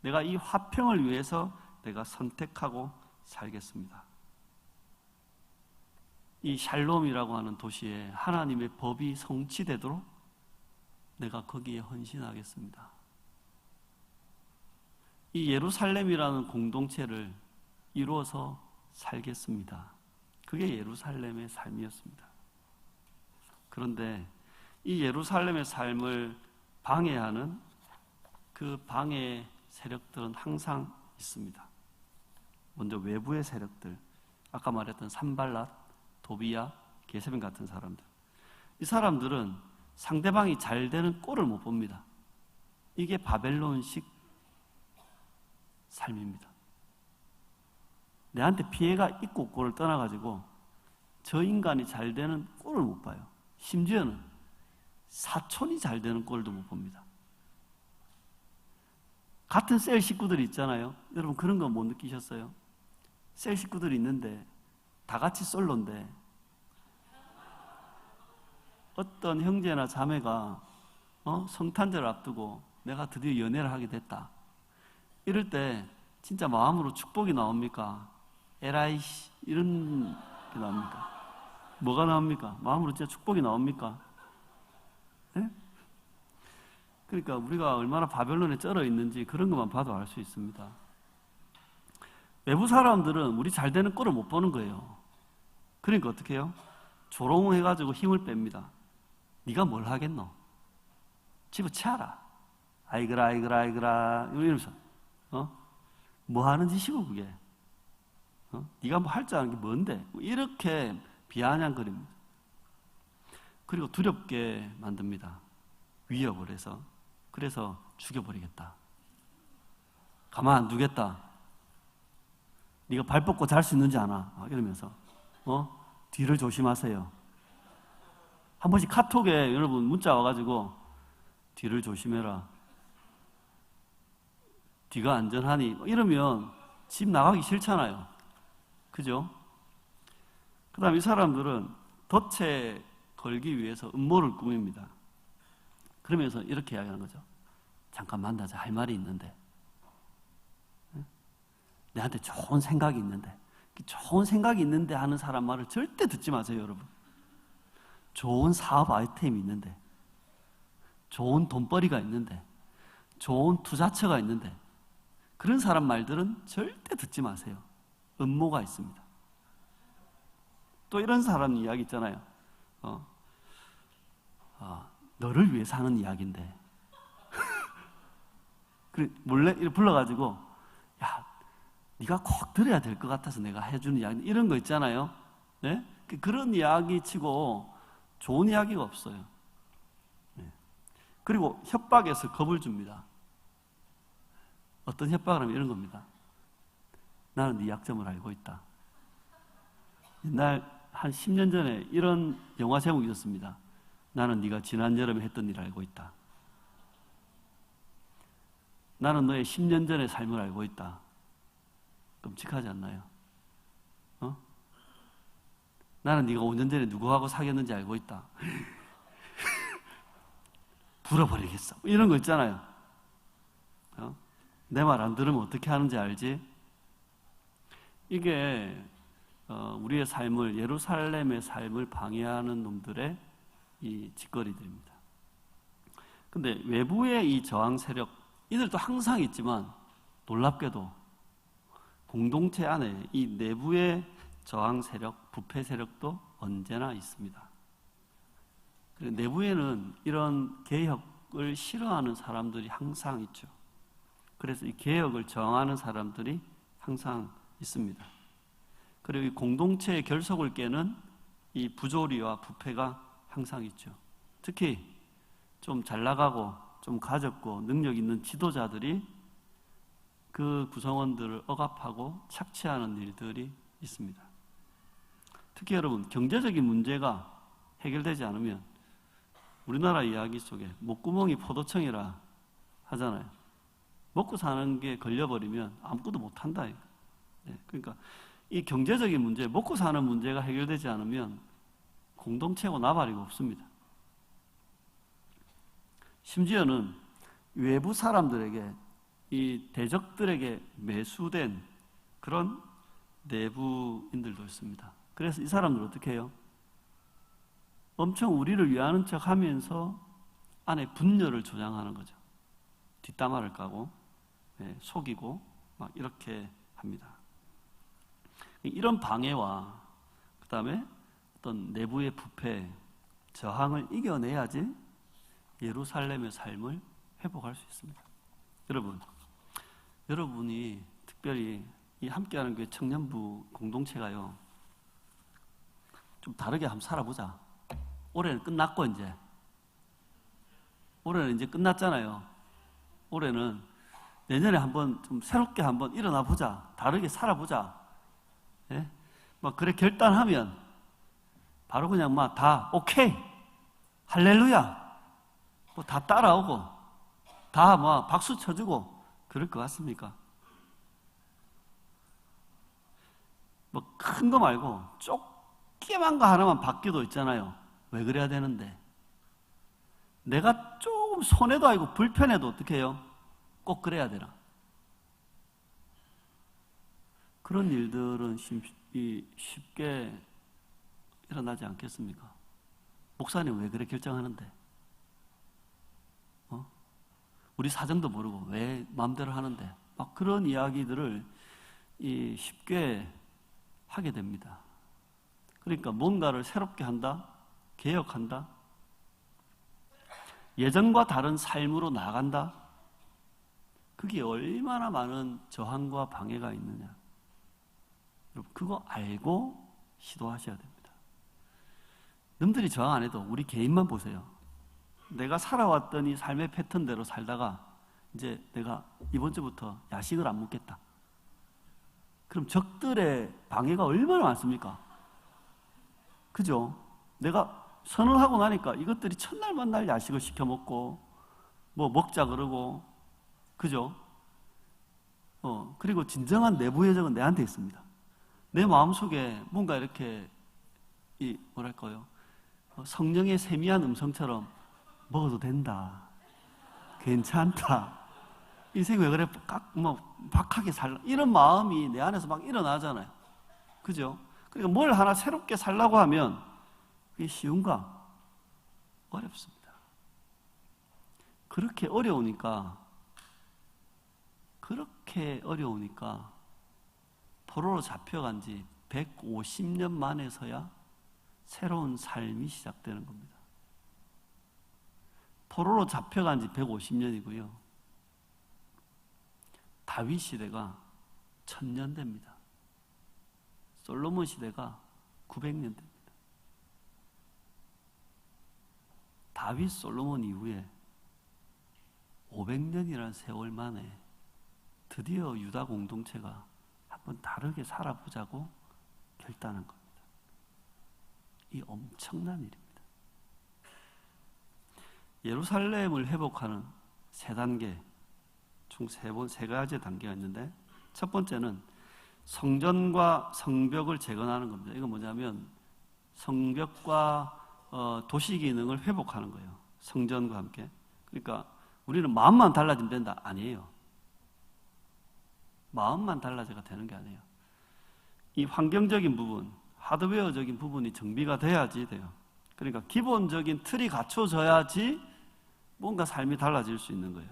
내가 이 화평을 위해서 내가 선택하고 살겠습니다. 이 샬롬이라고 하는 도시에 하나님의 법이 성취되도록 내가 거기에 헌신하겠습니다. 이 예루살렘이라는 공동체를 이루어서 살겠습니다. 그게 예루살렘의 삶이었습니다. 그런데 이 예루살렘의 삶을 방해하는 그 방해 세력들은 항상 있습니다. 먼저 외부의 세력들, 아까 말했던 산발랏, 도비야, 게세변 같은 사람들. 이 사람들은 상대방이 잘 되는 꼴을 못 봅니다. 이게 바벨론식 삶입니다. 내한테 피해가 있고 없고를 떠나가지고 저 인간이 잘 되는 꼴을 못 봐요. 심지어는 사촌이 잘 되는 꼴도 못 봅니다. 같은 셀 식구들이 있잖아요. 여러분 그런 거 못 느끼셨어요? 셀 식구들이 있는데 다 같이 솔로인데 어떤 형제나 자매가 성탄절을 앞두고 내가 드디어 연애를 하게 됐다. 이럴 때 진짜 마음으로 축복이 나옵니까? 에라이씨 이런 게 나옵니까? 뭐가 나옵니까? 마음으로 진짜 축복이 나옵니까? 네? 그러니까 우리가 얼마나 바벨론에 쩔어 있는지 그런 것만 봐도 알 수 있습니다. 외부 사람들은 우리 잘 되는 꼴을 못 보는 거예요. 그러니까 어떻게 해요? 조롱해가지고 힘을 뺍니다. 네가 뭘 하겠노? 집어치워라. 아이그라 아이그라 아이그라 이러면서 뭐 하는 짓이고 그게? 네가 뭐 할 줄 아는 게 뭔데? 이렇게 비아냥거립니다. 그리고 두렵게 만듭니다. 위협을 해서. 그래서 죽여버리겠다. 가만 안 두겠다. 네가 발 뻗고 잘 수 있는지 아나? 이러면서 뒤를 조심하세요. 한 번씩 카톡에 여러분 문자 와가지고 뒤를 조심해라. 뒤가 안전하니 이러면 집 나가기 싫잖아요. 그죠? 그 다음에 이 사람들은 덫에 걸기 위해서 음모를 꾸밉니다. 그러면서 이렇게 이야기하는 거죠. 잠깐 만나자. 할 말이 있는데. 내한테 좋은 생각이 있는데. 좋은 생각이 있는데 하는 사람 말을 절대 듣지 마세요, 여러분. 좋은 사업 아이템이 있는데, 좋은 돈벌이가 있는데, 좋은 투자처가 있는데, 그런 사람 말들은 절대 듣지 마세요. 음모가 있습니다. 또 이런 사람 이야기 있잖아요. 너를 위해서 하는 이야기인데. 몰래 불러가지고, 야, 네가 꼭 들어야 될 것 같아서 내가 해주는 이야기, 이런 거 있잖아요. 네? 그런 이야기 치고 좋은 이야기가 없어요. 네. 그리고 협박에서 겁을 줍니다. 어떤 협박을 하면 이런 겁니다. 나는 네 약점을 알고 있다. 옛날 한 10년 전에 이런 영화 제목이 있었습니다. 나는 네가 지난 여름에 했던 일을 알고 있다. 나는 너의 10년 전의 삶을 알고 있다. 끔찍하지 않나요? 나는 네가 5년 전에 누구하고 사귀었는지 알고 있다. 불어버리겠어. 이런 거 있잖아요. 내 말 안 들으면 어떻게 하는지 알지? 이게 우리의 삶을, 예루살렘의 삶을 방해하는 놈들의 이 짓거리들입니다. 근데 외부의 이 저항 세력, 이들도 항상 있지만 놀랍게도 공동체 안에 이 내부의 저항 세력, 부패 세력도 언제나 있습니다. 그리고 내부에는 이런 개혁을 싫어하는 사람들이 항상 있죠. 그래서 이 개혁을 저항하는 사람들이 항상 있습니다. 그리고 이 공동체의 결속을 깨는 이 부조리와 부패가 항상 있죠. 특히 좀 잘 나가고 좀 가졌고 능력 있는 지도자들이 그 구성원들을 억압하고 착취하는 일들이 있습니다. 특히 여러분, 경제적인 문제가 해결되지 않으면 우리나라 이야기 속에 목구멍이 포도청이라 하잖아요. 먹고 사는 게 걸려버리면 아무것도 못한다. 그러니까 이 경제적인 문제, 먹고 사는 문제가 해결되지 않으면 공동체고 나발이고 없습니다. 심지어는 외부 사람들에게, 이 대적들에게 매수된 그런 내부인들도 있습니다. 그래서 이 사람들 어떻게 해요? 엄청 우리를 위하는 척 하면서 안에 분열을 조장하는 거죠. 뒷담화를 까고 속이고 막 이렇게 합니다. 이런 방해와 그 다음에 어떤 내부의 부패, 저항을 이겨내야지 예루살렘의 삶을 회복할 수 있습니다. 여러분이 특별히 이 함께하는 교회 청년부 공동체가요, 좀 다르게 한번 살아보자. 올해는 끝났고 올해는 이제 끝났잖아요. 올해는 내년에 한번 좀 새롭게 한번 일어나 보자. 다르게 살아보자. 예? 막 그래 결단하면 바로 그냥 막 다 오케이, 할렐루야, 뭐 다 따라오고 다 뭐 박수 쳐주고 그럴 것 같습니까? 뭐 큰 거 말고 조그만 거 하나만 바뀌어도 있잖아요. 왜 그래야 되는데? 내가 조금 손해도 아니고 불편해도 어떻게 해요? 꼭 그래야 되나? 그런 일들은 쉽게 일어나지 않겠습니까? 목사님 왜 그래 결정하는데? 우리 사정도 모르고 왜 마음대로 하는데? 막 그런 이야기들을 쉽게 하게 됩니다. 그러니까 뭔가를 새롭게 한다, 개혁한다, 예전과 다른 삶으로 나아간다. 그게 얼마나 많은 저항과 방해가 있느냐. 여러분 그거 알고 시도하셔야 됩니다. 남들이 저항 안 해도 우리 개인만 보세요. 내가 살아왔던 이 삶의 패턴대로 살다가 이제 내가 이번 주부터 야식을 안 먹겠다. 그럼 적들의 방해가 얼마나 많습니까? 그죠? 내가 선언하고 나니까 이것들이 첫날 만날 야식을 시켜 먹고 뭐 먹자 그러고, 그죠? 그리고 진정한 내부 예정은 내한테 있습니다. 내 마음속에 뭔가 이렇게 뭐랄까요? 성령의 세미한 음성처럼 먹어도 된다, 괜찮다, 인생이 왜 그래 박하게 살라, 이런 마음이 내 안에서 막 일어나잖아요. 그죠? 그러니까 뭘 하나 새롭게 살라고 하면 그게 쉬운가? 어렵습니다. 그렇게 어려우니까 포로로 잡혀간 지 150년 만에서야 새로운 삶이 시작되는 겁니다. 포로로 잡혀간 지 150년이고요. 다윗 시대가 1000년 됩니다. 솔로몬 시대가 900년 됩니다. 다윗, 솔로몬 이후에 500년이라는 세월 만에 드디어 유다 공동체가 한번 다르게 살아보자고 결단한 겁니다. 이 엄청난 일입니다. 예루살렘을 회복하는 세 단계, 총 세 가지 단계가 있는데, 첫 번째는 성전과 성벽을 재건하는 겁니다. 이건 뭐냐면 성벽과 도시 기능을 회복하는 거예요. 성전과 함께. 그러니까 우리는 마음만 달라지면 된다? 아니에요. 마음만 달라져가 되는 게 아니에요. 이 환경적인 부분, 하드웨어적인 부분이 정비가 돼야지 돼요. 그러니까 기본적인 틀이 갖춰져야지 뭔가 삶이 달라질 수 있는 거예요.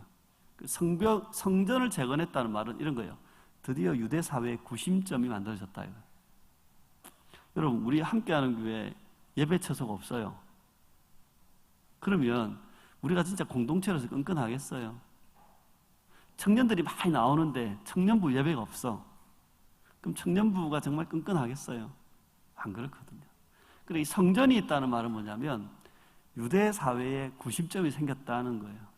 성전을 재건했다는 말은 이런 거예요. 드디어 유대 사회의 구심점이 만들어졌다 이거예요. 여러분 우리 함께하는 교회 예배 처소가 없어요. 그러면 우리가 진짜 공동체로서 끈끈하겠어요? 청년들이 많이 나오는데 청년부 예배가 없어. 그럼 청년부가 정말 끈끈하겠어요? 안 그렇거든요. 그리고 이 성전이 있다는 말은 뭐냐면 유대 사회에 구심점이 생겼다는 거예요.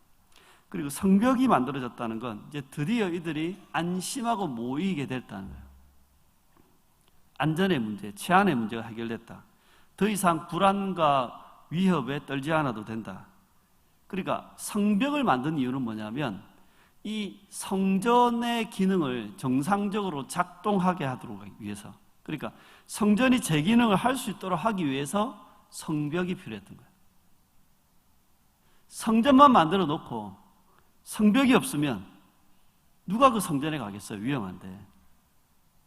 그리고 성벽이 만들어졌다는 건 이제 드디어 이들이 안심하고 모이게 됐다는 거예요. 안전의 문제, 치안의 문제가 해결됐다. 더 이상 불안과 위협에 떨지 않아도 된다. 그러니까 성벽을 만든 이유는 뭐냐면 이 성전의 기능을 정상적으로 작동하게 하도록 하기 위해서, 그러니까 성전이 제 기능을 할 수 있도록 하기 위해서 성벽이 필요했던 거예요. 성전만 만들어 놓고 성벽이 없으면 누가 그 성전에 가겠어요? 위험한데.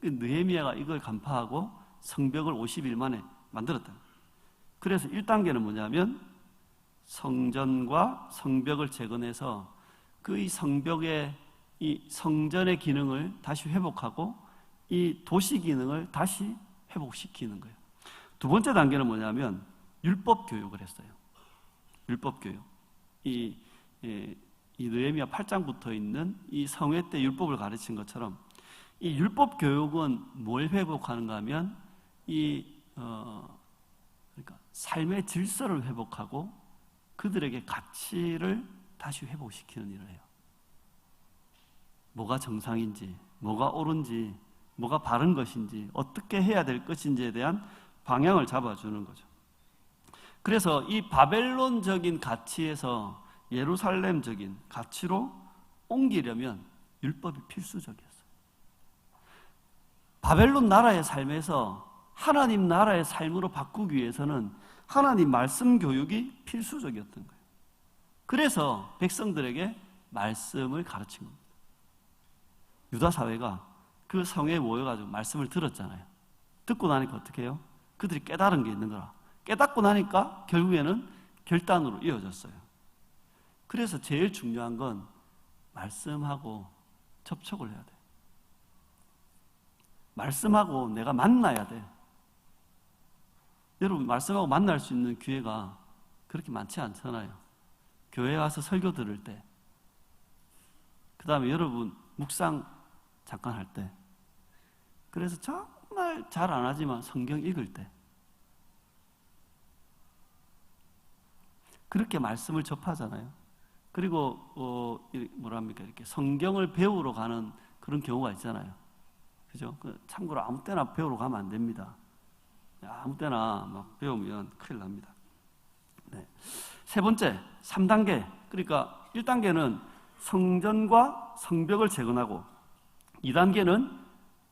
느헤미야가 이걸 간파하고 성벽을 50일 만에 만들었다. 그래서 1단계는 뭐냐면 성전과 성벽을 재건해서 그 이 성벽의 이 성전의 기능을 다시 회복하고 이 도시 기능을 다시 회복시키는 거예요. 두 번째 단계는 뭐냐면 율법 교육을 했어요. 율법 교육. 이 느헤미야 8장부터 있는 이 성회 때 율법을 가르친 것처럼 이 율법 교육은 뭘 회복하는가 하면 그러니까 삶의 질서를 회복하고 그들에게 가치를 다시 회복시키는 일을 해요. 뭐가 정상인지, 뭐가 옳은지, 뭐가 바른 것인지, 어떻게 해야 될 것인지에 대한 방향을 잡아주는 거죠. 그래서 이 바벨론적인 가치에서 예루살렘적인 가치로 옮기려면 율법이 필수적이었어요. 바벨론 나라의 삶에서 하나님 나라의 삶으로 바꾸기 위해서는 하나님 말씀 교육이 필수적이었던 거예요. 그래서 백성들에게 말씀을 가르친 겁니다. 유다 사회가 그 성에 모여가지고 말씀을 들었잖아요. 듣고 나니까 어떻게 해요? 그들이 깨달은 게 있는 거라. 깨닫고 나니까 결국에는 결단으로 이어졌어요. 그래서 제일 중요한 건 말씀하고 접촉을 해야 돼. 말씀하고 내가 만나야 돼. 여러분, 말씀하고 만날 수 있는 기회가 그렇게 많지 않잖아요. 교회 와서 설교 들을 때, 그 다음에 여러분 묵상 잠깐 할 때, 그래서 정말 잘 안 하지만 성경 읽을 때, 그렇게 말씀을 접하잖아요. 그리고 이렇게 성경을 배우러 가는 그런 경우가 있잖아요. 그죠? 참고로 아무 때나 배우러 가면 안 됩니다. 아무 때나 막 배우면 큰일 납니다. 네. 세 번째, 3단계. 그러니까 1단계는 성전과 성벽을 재건하고, 2단계는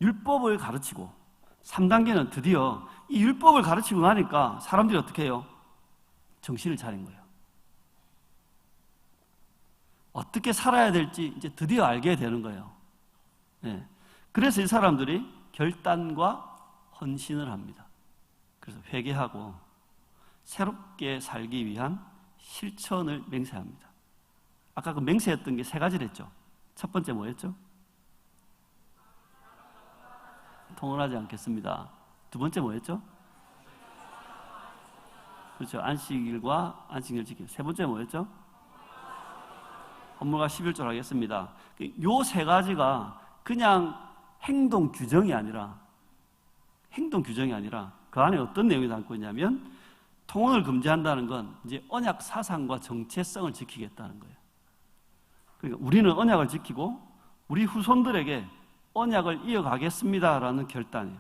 율법을 가르치고, 3단계는 드디어 이 율법을 가르치고 나니까 사람들이 어떻게 해요? 정신을 차린 거예요. 어떻게 살아야 될지 이제 드디어 알게 되는 거예요. 네. 그래서 이 사람들이 결단과 헌신을 합니다. 그래서 회개하고 새롭게 살기 위한 실천을 맹세합니다. 아까 그 맹세했던 게 세 가지를 했죠. 첫 번째 뭐였죠? 통혼하지 않겠습니다. 두 번째 뭐였죠? 그렇죠. 안식일과 안식일 지킴. 세 번째 뭐였죠? 헌물과 11조를 하겠습니다. 요 세 가지가 그냥 행동 규정이 아니라 그 안에 어떤 내용이 담고 있냐면, 통혼을 금지한다는 건 이제 언약 사상과 정체성을 지키겠다는 거예요. 그러니까 우리는 언약을 지키고 우리 후손들에게 언약을 이어가겠습니다라는 결단이에요.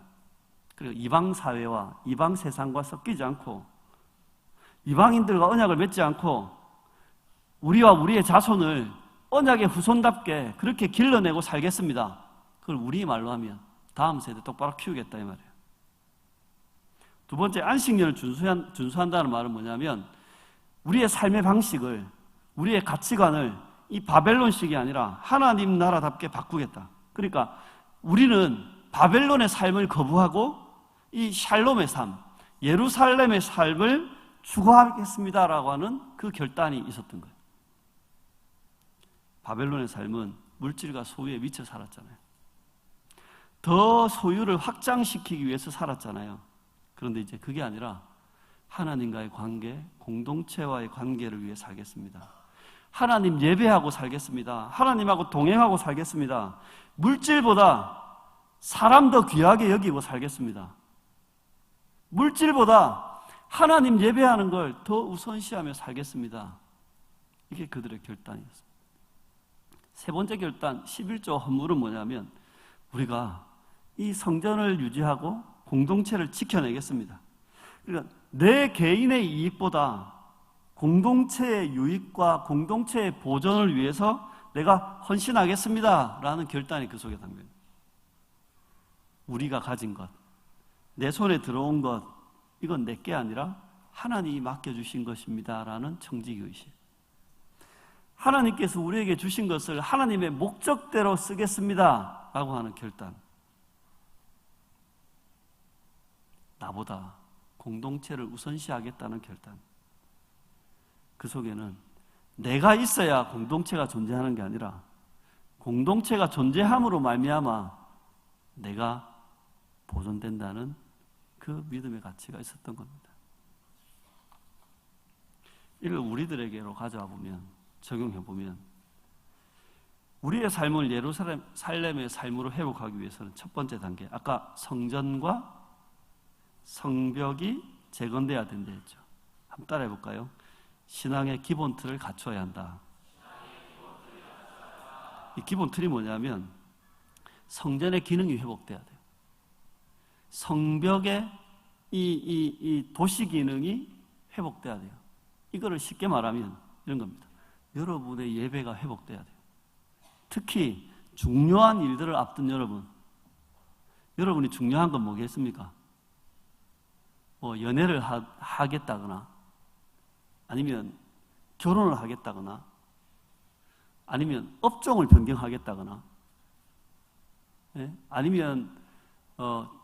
그리고 이방 사회와 이방 세상과 섞이지 않고, 이방인들과 언약을 맺지 않고, 우리와 우리의 자손을 언약의 후손답게 그렇게 길러내고 살겠습니다. 그걸 우리 말로 하면 다음 세대 똑바로 키우겠다 이 말이에요. 두 번째, 안식년을 준수한다는 말은 뭐냐면, 우리의 삶의 방식을, 우리의 가치관을 이 바벨론식이 아니라 하나님 나라답게 바꾸겠다. 그러니까 우리는 바벨론의 삶을 거부하고 이 샬롬의 삶, 예루살렘의 삶을 추구하겠습니다라고 하는 그 결단이 있었던 거예요. 바벨론의 삶은 물질과 소유에 미쳐 살았잖아요. 더 소유를 확장시키기 위해서 살았잖아요. 그런데 이제 그게 아니라 하나님과의 관계, 공동체와의 관계를 위해 살겠습니다. 하나님 예배하고 살겠습니다. 하나님하고 동행하고 살겠습니다. 물질보다 사람 더 귀하게 여기고 살겠습니다. 물질보다 하나님 예배하는 걸 더 우선시하며 살겠습니다. 이게 그들의 결단이었습니다. 세 번째 결단, 11조 헌물은 뭐냐면, 우리가 이 성전을 유지하고 공동체를 지켜내겠습니다. 그러니까 내 개인의 이익보다 공동체의 유익과 공동체의 보존을 위해서 내가 헌신하겠습니다 라는 결단이 그 속에 담겨 있습니다. 우리가 가진 것, 내 손에 들어온 것, 이건 내게 아니라 하나님이 맡겨주신 것입니다 라는 청지기의식. 하나님께서 우리에게 주신 것을 하나님의 목적대로 쓰겠습니다 라고 하는 결단. 나보다 공동체를 우선시하겠다는 결단. 그 속에는 내가 있어야 공동체가 존재하는 게 아니라 공동체가 존재함으로 말미암아 내가 보존된다는 그 믿음의 가치가 있었던 겁니다. 이걸 우리들에게로 가져와 보면, 적용해 보면, 우리의 삶을 예루살렘의 삶으로 회복하기 위해서는 첫 번째 단계, 아까 성전과 성벽이 재건돼야 된다 했죠. 한번 따라해 볼까요? 신앙의 기본 틀을 갖춰야 한다. 이 기본 틀이 뭐냐면 성전의 기능이 회복돼야 돼요. 성벽의 이 도시 기능이 회복돼야 돼요. 이거를 쉽게 말하면 이런 겁니다. 여러분의 예배가 회복돼야 돼요. 특히 중요한 일들을 앞둔 여러분이 중요한 건 뭐겠습니까? 연애를 하겠다거나, 아니면 결혼을 하겠다거나, 아니면 업종을 변경하겠다거나, 아니면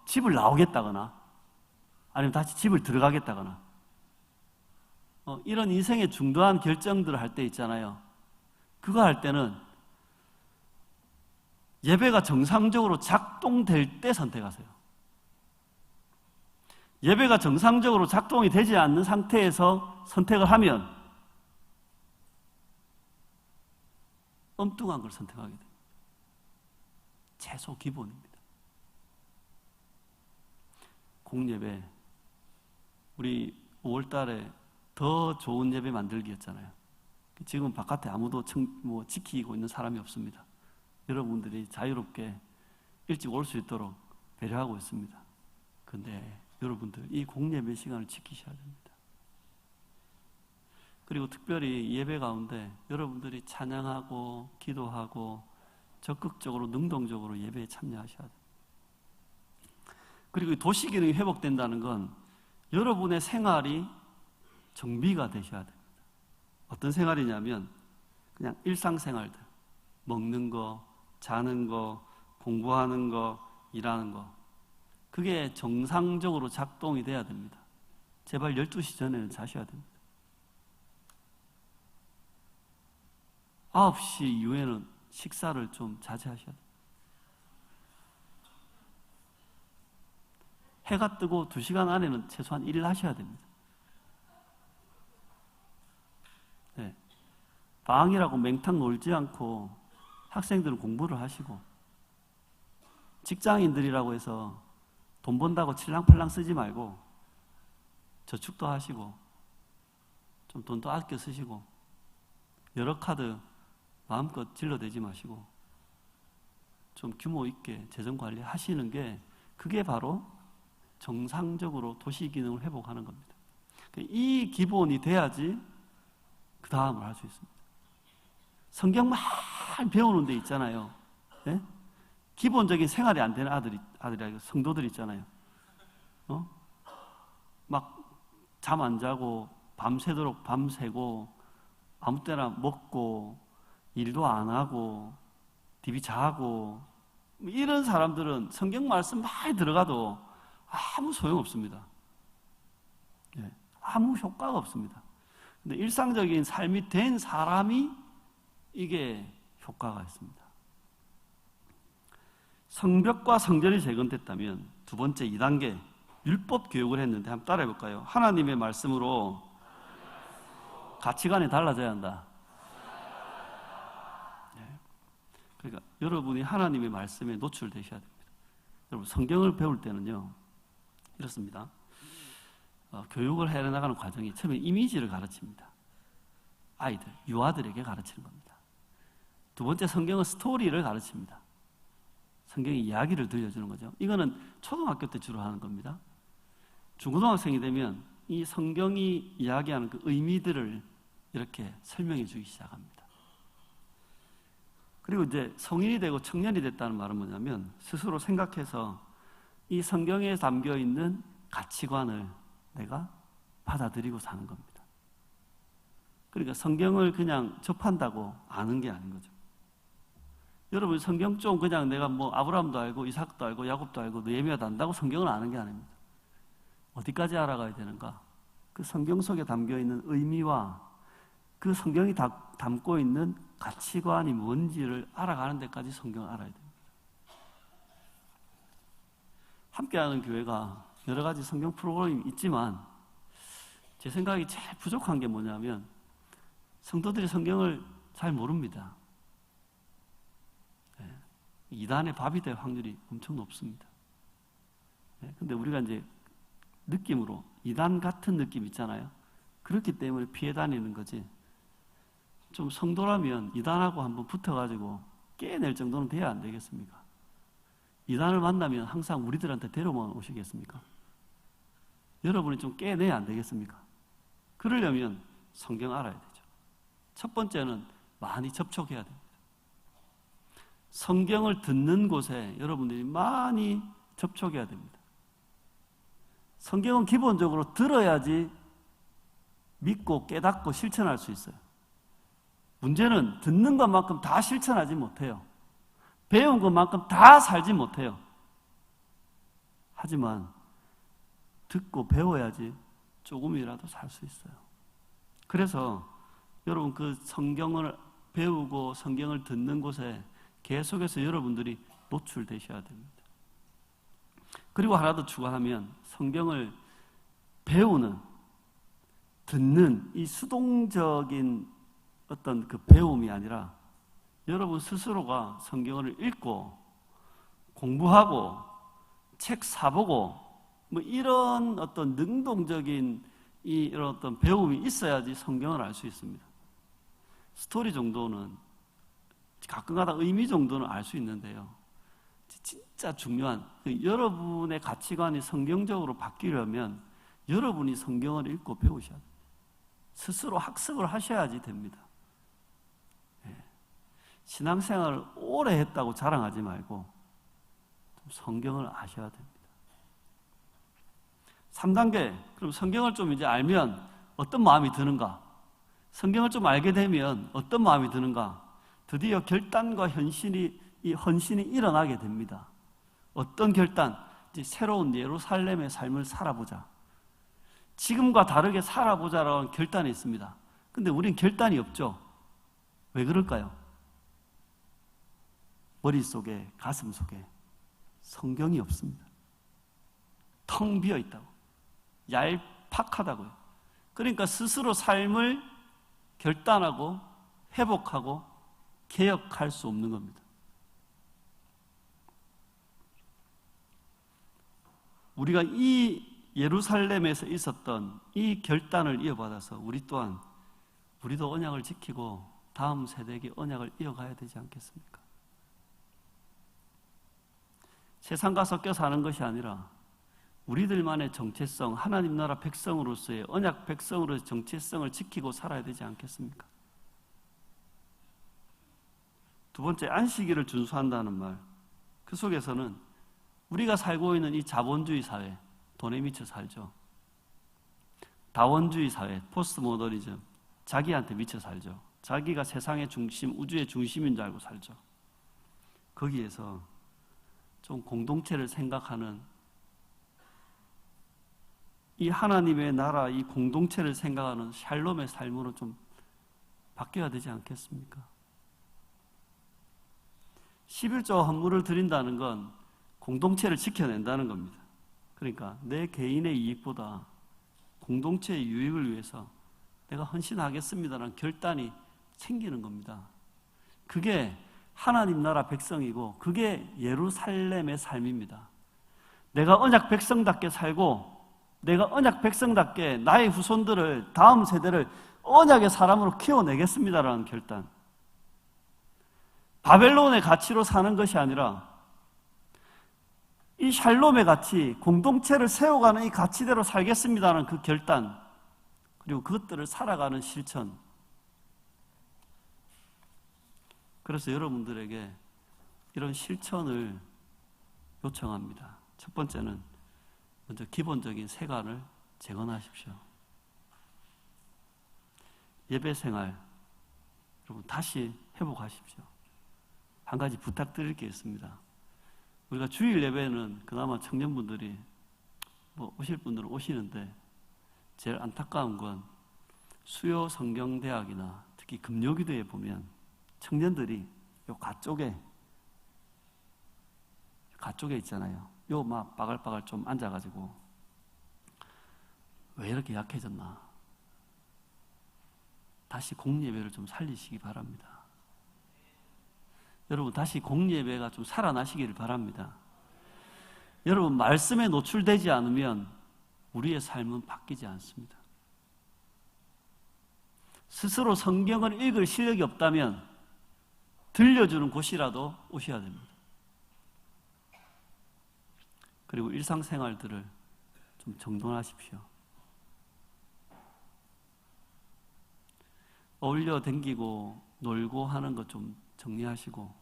집을 나오겠다거나, 아니면 다시 집을 들어가겠다거나, 이런 인생의 중요한 결정들을 할 때 있잖아요. 그거 할 때는 예배가 정상적으로 작동될 때 선택하세요. 예배가 정상적으로 작동이 되지 않는 상태에서 선택을 하면 엉뚱한 걸 선택하게 됩니다. 최소 기본입니다. 공예배, 우리 5월 달에 더 좋은 예배 만들기였잖아요. 지금 바깥에 아무도 지키고 있는 사람이 없습니다. 여러분들이 자유롭게 일찍 올 수 있도록 배려하고 있습니다. 그런데 여러분들 이 공예배 시간을 지키셔야 됩니다. 그리고 특별히 예배 가운데 여러분들이 찬양하고 기도하고 적극적으로 능동적으로 예배에 참여하셔야 됩니다. 그리고 도시 기능이 회복된다는 건 여러분의 생활이 정비가 되셔야 됩니다. 어떤 생활이냐면 그냥 일상생활들, 먹는 거, 자는 거, 공부하는 거, 일하는 거, 그게 정상적으로 작동이 돼야 됩니다. 제발 12시 전에는 자셔야 됩니다. 9시 이후에는 식사를 좀 자제하셔야 됩니다. 해가 뜨고 2시간 안에는 최소한 일을 하셔야 됩니다. 네. 방이라고 맹탕 놀지 않고 학생들은 공부를 하시고, 직장인들이라고 해서 돈 번다고 칠랑팔랑 쓰지 말고 저축도 하시고 좀 돈도 아껴 쓰시고 여러 카드 마음껏 질러대지 마시고 좀 규모 있게 재정관리 하시는 게, 그게 바로 정상적으로 도시 기능을 회복하는 겁니다. 이 기본이 돼야지 그 다음을 할 수 있습니다. 성경만 배우는 데 있잖아요. 네? 기본적인 생활이 안 되는 성도들 있잖아요. 막 잠 안 자고 밤새도록 밤새고 아무 때나 먹고 일도 안 하고 디비 자고, 이런 사람들은 성경 말씀 많이 들어가도 아무 소용없습니다. 네, 아무 효과가 없습니다. 근데 일상적인 삶이 된 사람이 이게 효과가 있습니다. 성벽과 성전이 재건됐다면 두 번째 2단계 율법 교육을 했는데 한번 따라해 볼까요? 하나님의 말씀으로 가치관이 달라져야 한다. 네. 그러니까 여러분이 하나님의 말씀에 노출되셔야 됩니다. 여러분 성경을 배울 때는요 이렇습니다. 교육을 해나가는 과정이 처음에 이미지를 가르칩니다. 아이들, 유아들에게 가르치는 겁니다. 두 번째 성경은 스토리를 가르칩니다. 성경의 이야기를 들려주는 거죠. 이거는 초등학교 때 주로 하는 겁니다. 중고등학생이 되면 이 성경이 이야기하는 그 의미들을 이렇게 설명해 주기 시작합니다. 그리고 이제 성인이 되고 청년이 됐다는 말은 뭐냐면 스스로 생각해서 이 성경에 담겨 있는 가치관을 내가 받아들이고 사는 겁니다. 그러니까 성경을 그냥 접한다고 아는 게 아닌 거죠. 여러분 성경 좀 그냥 내가 뭐 아브라함도 알고 이삭도 알고 야곱도 알고 느헤미야도 안다고 성경을 아는 게 아닙니다. 어디까지 알아가야 되는가? 그 성경 속에 담겨 있는 의미와 그 성경이 담고 있는 가치관이 뭔지를 알아가는 데까지 성경을 알아야 됩니다. 함께하는 교회가 여러 가지 성경 프로그램이 있지만 제 생각이 제일 부족한 게 뭐냐면 성도들이 성경을 잘 모릅니다. 이단의 밥이 될 확률이 엄청 높습니다. 근데 우리가 이제 느낌으로 이단 같은 느낌 있잖아요. 그렇기 때문에 피해 다니는 거지. 좀 성도라면 이단하고 한번 붙어가지고 깨낼 정도는 돼야 안 되겠습니까? 이단을 만나면 항상 우리들한테 데려만 오시겠습니까? 여러분이 좀 깨내야 안 되겠습니까? 그러려면 성경 알아야 되죠. 첫 번째는 많이 접촉해야 됩니다. 성경을 듣는 곳에 여러분들이 많이 접촉해야 됩니다. 성경은 기본적으로 들어야지 믿고 깨닫고 실천할 수 있어요. 문제는 듣는 것만큼 다 실천하지 못해요. 배운 것만큼 다 살지 못해요. 하지만 듣고 배워야지 조금이라도 살 수 있어요. 그래서 여러분 그 성경을 배우고 성경을 듣는 곳에 계속해서 여러분들이 노출되셔야 됩니다. 그리고 하나 더 추가하면 성경을 배우는, 듣는 이 수동적인 어떤 그 배움이 아니라 여러분 스스로가 성경을 읽고 공부하고 책 사보고 뭐 이런 어떤 능동적인 이런 어떤 배움이 있어야지 성경을 알 수 있습니다. 스토리 정도는 가끔가다 의미 정도는 알 수 있는데요. 진짜 중요한 여러분의 가치관이 성경적으로 바뀌려면 여러분이 성경을 읽고 배우셔야 됩니다. 스스로 학습을 하셔야지 됩니다. 신앙생활을 오래 했다고 자랑하지 말고 성경을 아셔야 됩니다. 3단계, 그럼 성경을 좀 이제 알면 어떤 마음이 드는가? 성경을 좀 알게 되면 어떤 마음이 드는가? 드디어 결단과 헌신이 일어나게 됩니다. 어떤 결단? 이제 새로운 예루살렘의 삶을 살아보자. 지금과 다르게 살아보자라는 결단이 있습니다. 근데 우린 결단이 없죠. 왜 그럴까요? 머릿속에, 가슴 속에 성경이 없습니다. 텅 비어 있다고. 얄팍하다고요. 그러니까 스스로 삶을 결단하고 회복하고 개혁할 수 없는 겁니다. 우리가 이 예루살렘에서 있었던 이 결단을 이어받아서 우리도 언약을 지키고 다음 세대에게 언약을 이어가야 되지 않겠습니까? 세상과 섞여 사는 것이 아니라 우리들만의 정체성, 하나님 나라 백성으로서의 언약 백성으로서의 정체성을 지키고 살아야 되지 않겠습니까? 두 번째, 안식일을 준수한다는 말. 그 속에서는 우리가 살고 있는 이 자본주의 사회, 돈에 미쳐 살죠. 다원주의 사회, 포스트 모더니즘, 자기한테 미쳐 살죠. 자기가 세상의 중심, 우주의 중심인 줄 알고 살죠. 거기에서 좀 공동체를 생각하는 이 하나님의 나라, 이 공동체를 생각하는 샬롬의 삶으로 좀 바뀌어야 되지 않겠습니까? 11조 헌물을 드린다는 건 공동체를 지켜낸다는 겁니다. 그러니까 내 개인의 이익보다 공동체의 유익을 위해서 내가 헌신하겠습니다라는 결단이 생기는 겁니다. 그게 하나님 나라 백성이고 그게 예루살렘의 삶입니다. 내가 언약 백성답게 살고 내가 언약 백성답게 나의 후손들을, 다음 세대를 언약의 사람으로 키워내겠습니다라는 결단. 바벨론의 가치로 사는 것이 아니라 이 샬롬의 가치, 공동체를 세워가는 이 가치대로 살겠습니다는 그 결단, 그리고 그것들을 살아가는 실천. 그래서 여러분들에게 이런 실천을 요청합니다. 첫 번째는 먼저 기본적인 세관을 재건하십시오. 예배 생활, 여러분 다시 회복하십시오. 한 가지 부탁드릴 게 있습니다. 우리가 주일 예배는 그나마 청년분들이 오실 분들은 오시는데, 제일 안타까운 건 수요 성경대학이나 특히 금요기도에 보면 청년들이 요 가쪽에 있잖아요. 요 막 바글바글 좀 앉아가지고 왜 이렇게 약해졌나? 다시 공예배를 좀 살리시기 바랍니다. 여러분 다시 공예배가 좀 살아나시기를 바랍니다. 여러분 말씀에 노출되지 않으면 우리의 삶은 바뀌지 않습니다. 스스로 성경을 읽을 실력이 없다면 들려주는 곳이라도 오셔야 됩니다. 그리고 일상생활들을 좀 정돈하십시오. 어울려 댕기고 놀고 하는 것 좀 정리하시고,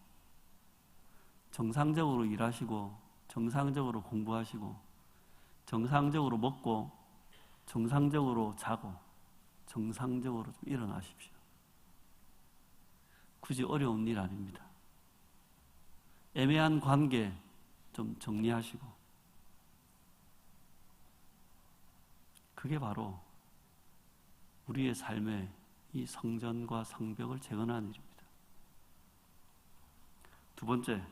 정상적으로 일하시고, 정상적으로 공부하시고, 정상적으로 먹고, 정상적으로 자고, 정상적으로 좀 일어나십시오. 굳이 어려운 일 아닙니다. 애매한 관계 좀 정리하시고, 그게 바로 우리의 삶의 이 성전과 성벽을 재건하는 일입니다. 두 번째,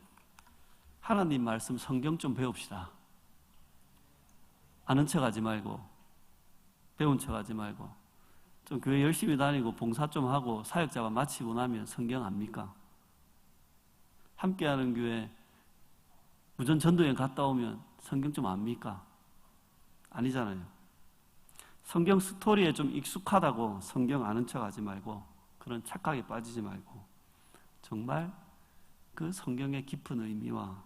하나님 말씀 성경 좀 배웁시다. 아는 척 하지 말고, 배운 척 하지 말고, 좀 교회 열심히 다니고 봉사 좀 하고 사역자가 마치고 나면 성경 압니까? 함께하는 교회 무전 전도여행 갔다 오면 성경 좀 압니까? 아니잖아요. 성경 스토리에 좀 익숙하다고 성경 아는 척 하지 말고, 그런 착각에 빠지지 말고, 정말 그 성경의 깊은 의미와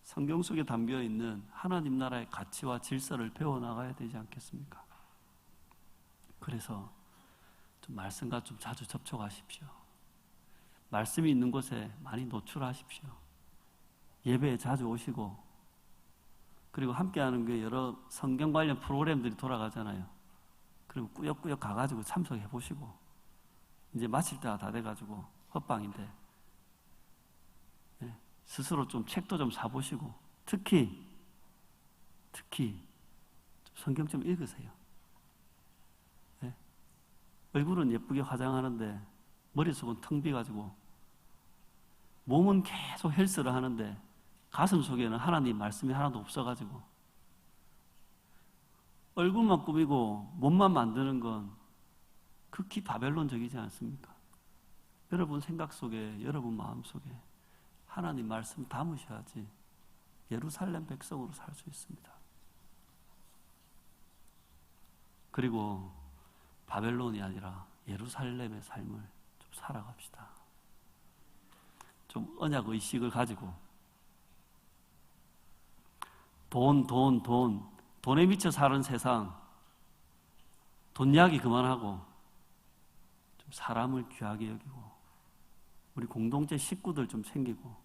성경 속에 담겨 있는 하나님 나라의 가치와 질서를 배워나가야 되지 않겠습니까? 그래서 좀 말씀과 좀 자주 접촉하십시오. 말씀이 있는 곳에 많이 노출하십시오. 예배에 자주 오시고, 그리고 함께하는 게 여러 성경 관련 프로그램들이 돌아가잖아요. 그럼 꾸역꾸역 가가지고 참석해 보시고, 이제 마칠 때가 다 돼가지고 헛방인데, 스스로 좀 책도 좀 사보시고, 특히 성경 좀 읽으세요. 네? 얼굴은 예쁘게 화장하는데 머릿속은 텅 비가지고, 몸은 계속 헬스를 하는데 가슴 속에는 하나님 말씀이 하나도 없어가지고, 얼굴만 꾸미고 몸만 만드는 건 극히 바벨론적이지 않습니까? 여러분 생각 속에, 여러분 마음 속에 하나님 말씀 담으셔야지 예루살렘 백성으로 살 수 있습니다. 그리고 바벨론이 아니라 예루살렘의 삶을 좀 살아갑시다. 좀 언약 의식을 가지고, 돈에 미쳐 사는 세상, 돈 이야기 그만하고 좀 사람을 귀하게 여기고, 우리 공동체 식구들 좀 챙기고,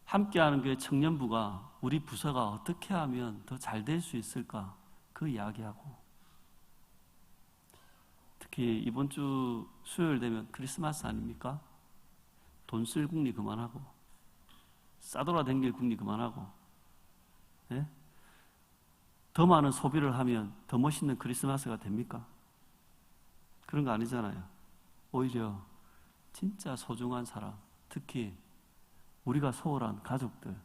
함께하는 교회 청년부가 우리 부서가 어떻게 하면 더 잘 될 수 있을까, 그 이야기하고, 특히 이번 주 수요일 되면 크리스마스 아닙니까? 돈 쓸 궁리 그만하고, 싸돌아 댕길 궁리 그만하고, 예? 더 많은 소비를 하면 더 멋있는 크리스마스가 됩니까? 그런 거 아니잖아요. 오히려 진짜 소중한 사람, 특히 우리가 소홀한 가족들,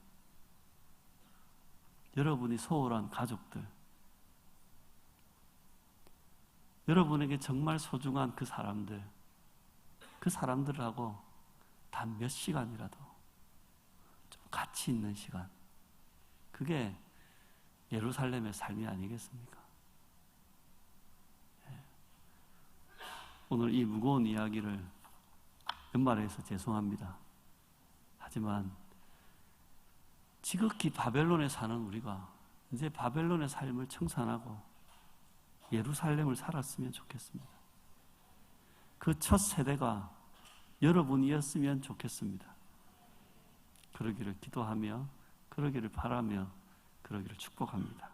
여러분이 소홀한 가족들, 여러분에게 정말 소중한 그 사람들하고 단 몇 시간이라도 좀 가치 있는 시간, 그게 예루살렘의 삶이 아니겠습니까? 오늘 이 무거운 이야기를 연말에 해서 죄송합니다. 하지만 지극히 바벨론에 사는 우리가 이제 바벨론의 삶을 청산하고 예루살렘을 살았으면 좋겠습니다. 그 첫 세대가 여러분이었으면 좋겠습니다. 그러기를 기도하며, 그러기를 바라며, 그러기를 축복합니다.